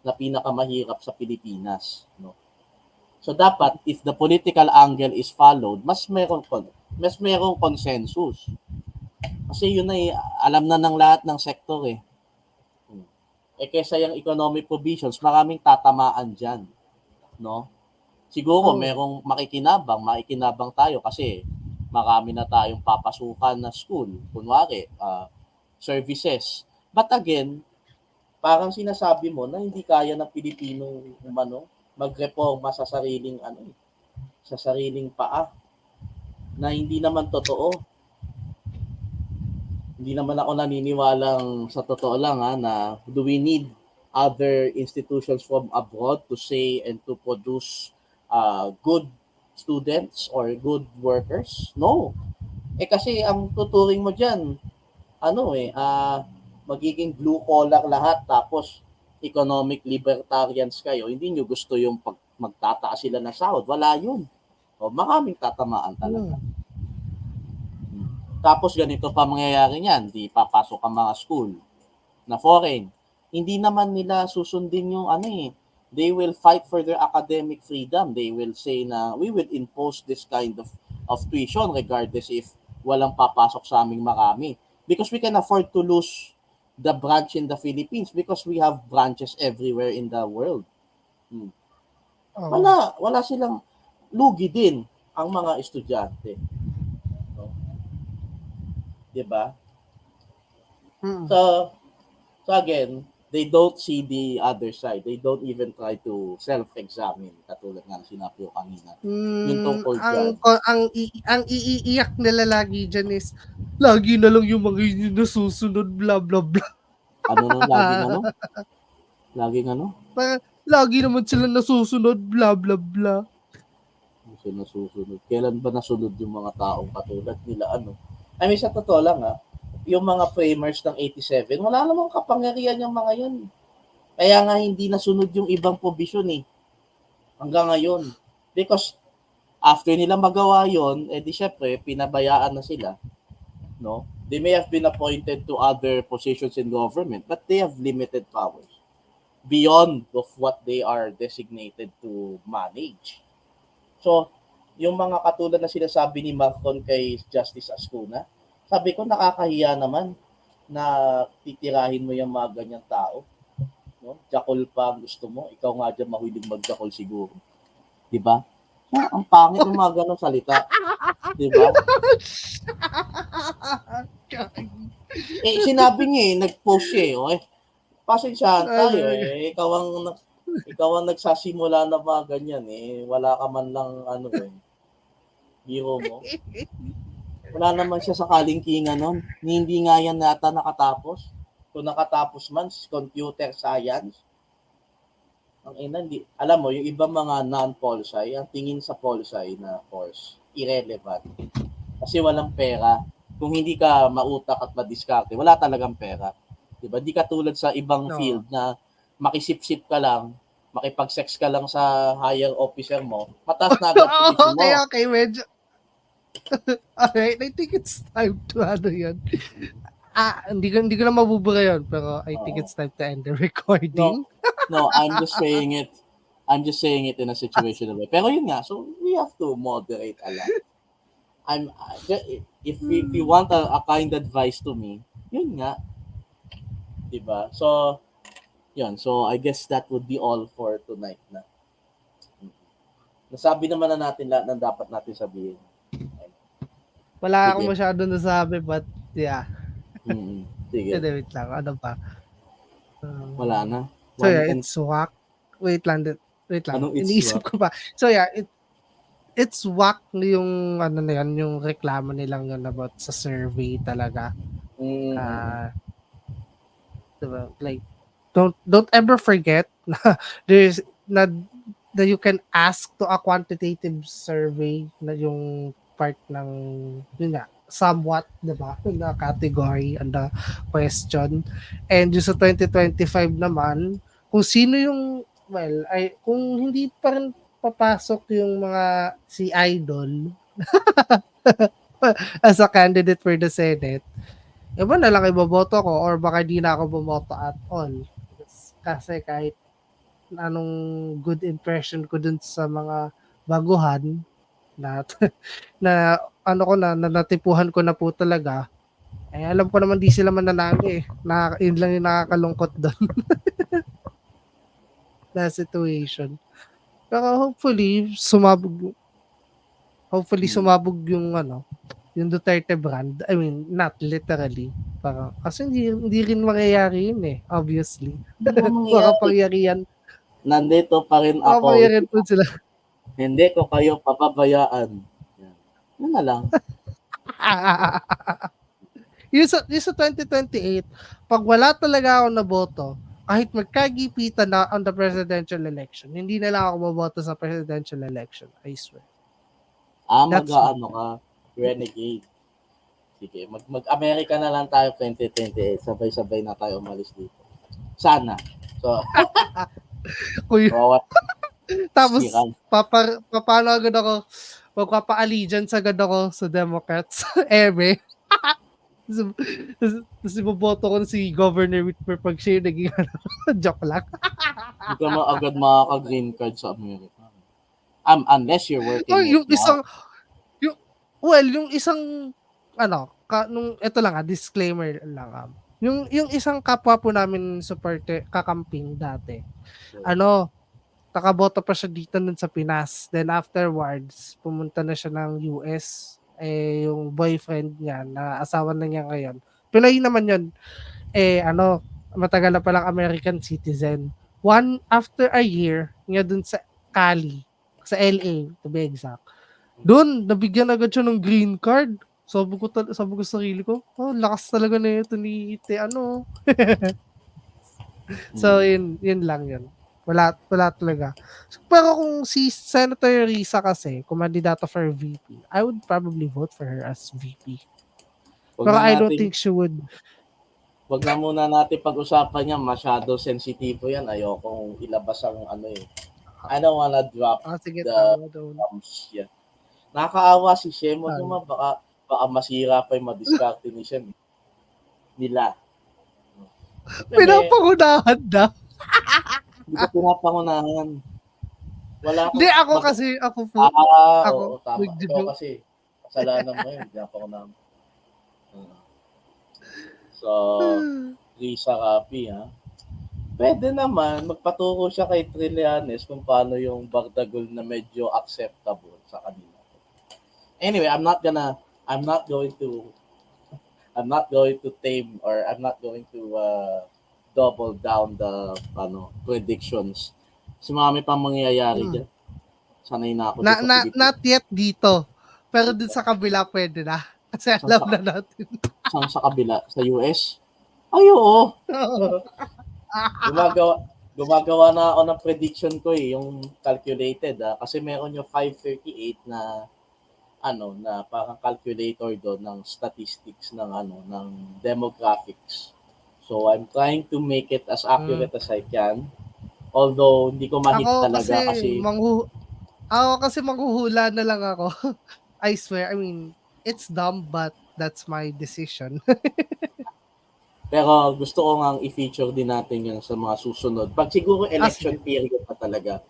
na pinakamahirap sa Pilipinas. No? So dapat, if the political angle is followed, mas merong consensus. Kasi yun ay alam na ng lahat ng sektor eh. Kaysa yung economic provisions, maraming tatamaan dyan. No? Siguro merong makikinabang tayo kasi marami na tayong papasukan na school, kunwari, services. But again, parang sinasabi mo na hindi kaya ng Pilipino magreforma sa sariling paa na hindi naman totoo. Hindi naman ako naniniwalang sa totoo lang na do we need other institutions from abroad to say and to produce good students or good workers? No. Kasi ang tuturing mo diyan magiging blue collar lahat tapos economic libertarians kayo, hindi nyo gusto yung magtataas sila ng sahod. Wala yun. Maraming tatamaan talaga. Tapos ganito pa mangyayari niyan, di papasok ang mga school na foreign. Hindi naman nila susundin yung they will fight for their academic freedom. They will say na we will impose this kind of tuition regardless if walang papasok sa aming marami. Because we can afford to lose the branch in the Philippines because we have branches everywhere in the world. Wala silang lugi din ang mga estudyante. No? 'Di ba? So again, they don't see the other side. They don't even try to self-examine katulad ng sinabi ko kanina. Yung tungkol dyan. Ang iiyak nila lagi dyan is, lagi na lang yung mga hindi nasusunod, blah, blah, blah. Laging Lagi naman sila nasusunod, blah, blah, blah. Nasusunod. Kailan ba nasunod yung mga taong katulad nila? Sa totoo lang yung mga framers ng 87, wala namang kapangyarihan yung mga yun. Kaya nga hindi nasunod yung ibang provision hanggang ngayon. Because after nila magawa yun, di syempre, pinabayaan na sila. No? They may have been appointed to other positions in government, but they have limited powers beyond of what they are designated to manage. So, yung mga katulad na sinasabi ni Malcolm kay Justice Ascuna, sabi ko nakakahiya naman na titirahin mo yung mga ganyang tao. No? Jakol pa ang gusto mo. Ikaw nga dyan mahilig magjakol siguro. Diba? Ang pangit ng mga ganong salita. Diba? Sinabi niya nag-post siya pasensyahan tayo Ikaw ang nagsasimula ng mga ganyan Wala ka man lang biro mo. Wala naman siya sa kalingkingan nun. Hindi nga yan nata nakatapos. Kung nakatapos man, computer science. Hindi. Alam mo, yung ibang mga non-pol-sci, ang tingin sa pol-sci na course, irrelevant. Kasi walang pera. Kung hindi ka mautak at madiskarte, wala talagang pera. Diba? Di katulad sa ibang field na makisip-sip ka lang, makipag-sex ka lang sa higher officer mo, mataas na agad position mo. Okay, medyo. Alright, I think it's time to yan. Hindi ko na mabubura yun, pero I think it's time to end the recording. No, I'm just saying it in a situational way. Pero yun nga, so we have to moderate a lot. If you want a kind advice to me, yun nga. Diba? So, yun. So, I guess that would be all for tonight na. Nasabi naman na natin lahat ng dapat natin sabihin. Wala akong masyado nasabi, but yeah. Sige. Wait lang. Ano pa? Wala na. So yeah, it's Wait lang. Wait lang. Anong it's Iniisip whack? ko pa. So yeah, it's whack yung ano na yan, yung reklamo nilang yun about sa survey talaga. Mm-mm. Diba? Like, don't ever forget na there's na that you can ask to a quantitative survey na yung part ng yun nga somewhat, diba, na category and the question, and yung sa 2025 naman kung sino yung well ay kung hindi pa rin papasok yung mga si Idol as a candidate for the Senate, iba na lang iboboto ko or baka di na ako bumoto at all. Kasi kahit anong good impression ko dun sa mga baguhan na na ano ko na natipuhan ko na po talaga, eh alam ko naman di sila mananalo eh. Yun lang yung nakakalungkot doon na situation. Pero hopefully sumabog yung Duterte brand. I mean, not literally. Parang, kasi hindi rin mangyayari yun eh, obviously. Hindi mo mangyayari. Makapangyarihan. Nandito pa rin ako. Makapangyarihan po sila. Hindi ko kayo papabayaan. Yan. Yun na lang. yung sa 2028, pag wala talaga ako na boto, kahit magkagipitan na on the presidential election, hindi na lang ako maboto sa presidential election. I swear. That's Mag-ano ka, renegade. Sige, mag-America na lang tayo 2028. Sabay-sabay na tayo umalis dito. Sana. So, Kuya, bawat tapos, siran. paano agad ako, magpapa-allegiance agad ako sa Democrats. Eme. Tapos iboboto ko si Governor Whitmer pag siya yung naging joke lang. Hindi ka agad makaka-green card sa Amerika. Unless you're working Oh, yung with isang, yung isang, ito lang disclaimer lang. Yung isang kapwa po namin supporter, kakamping dati, nakaboto pa siya dito nun sa Pinas. Then afterwards, pumunta na siya ng US. Eh, yung boyfriend niya, na asawa na niya ngayon. Pinoy naman yun. Matagal na palang American citizen. After a year, niya dun sa Cali, sa LA, to be exact. Doon, nabigyan agad siya ng green card. Sabi ko sa sarili ko, lakas talaga na ito ni Ite, So, yun lang yun. Wala talaga. Pero kung si Senator Risa kasi, kumandidato for VP, I would probably vote for her as VP. Pero I don't think she would. Wag na muna natin pag-usapan yan. Masyado sensitibo yan. Ayokong ilabas ang I don't wanna drop Sige, the tama doon. bombs yan. Nakakaawa si Shem. Baka masira pa yung madiskarte ni Shem. Nila. Pinapangunahan na. Hindi ko pinapangunahan. Wala Hindi, ako po. Oo, tama. Ito kasi, kasalanan mo yun. Pinapangunahan. So, Risa Capi, ha? Pwede naman, magpaturo siya kay Trillanes kung paano yung Bardagol na medyo acceptable sa kanila. Anyway, I'm not going to tame or I'm not going to double down the predictions. Kasi marami pang mangyayari dyan. Sanay na ako. Not yet dito. Pero dun sa kabila pwede na. Kasi alam na natin. Saan sa kabila? Sa US? Ay, oo. Gumagawa na ako ng prediction ko yung calculated. Kasi meron yung 538 na na parang calculator doon ng statistics ng demographics. So I'm trying to make it as accurate as I can. Although hindi ko ma-hit talaga kasi manghuhula na lang ako. I swear, I mean, it's dumb but that's my decision. Pero gusto ko ngang i-feature din natin yan sa mga susunod. Pag siguro election period pa talaga.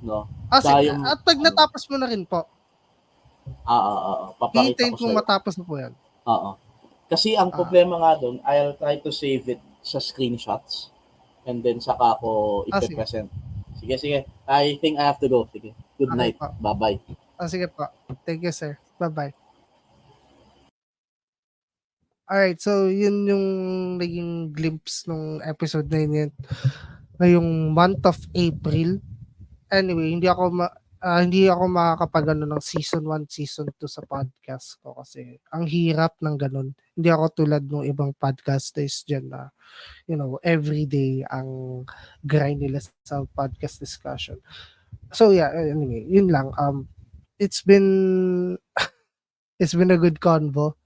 No? At pag natapos mo na rin po. Papakita ko sa'yo. Matapos na po yan. Oo. Kasi ang problema nga doon, I'll try to save it sa screenshots and then saka ako ipe-present. Sige. I think I have to go. Sige. Good night. Bye-bye. Sige po. Thank you, sir. Bye-bye. Alright, so yun yung naging glimpse ng episode na yun. ngayong month of April. Anyway, hindi ako makakapag-ano ng season 1, season 2 sa podcast ko kasi ang hirap ng ganun. Hindi ako tulad ng ibang podcasters diyan na, every day ang grind nila sa podcast discussion. So yeah, anyway, yun lang. It's been it's been a good convo,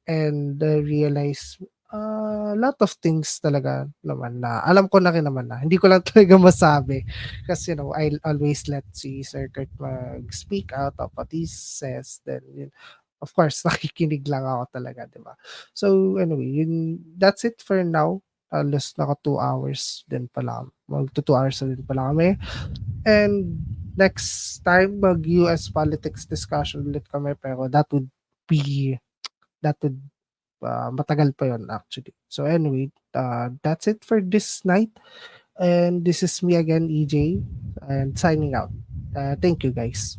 and I realized a lot of things talaga naman na alam ko na rin naman na. Hindi ko lang talaga masabi kasi I'll always let si Sir Kurt mag-speak out of what he says. Then yun, of course, nakikinig lang ako talaga, di ba? So anyway, that's it for now. Alas naka 2 hours din pala. Mag 2 hours na din pala kami. And next time, mag-US politics discussion ulit kami, pero be, that would matagal pa yon actually. So anyway, that's it for this night. And this is me again, EJ, and signing out. Thank you guys.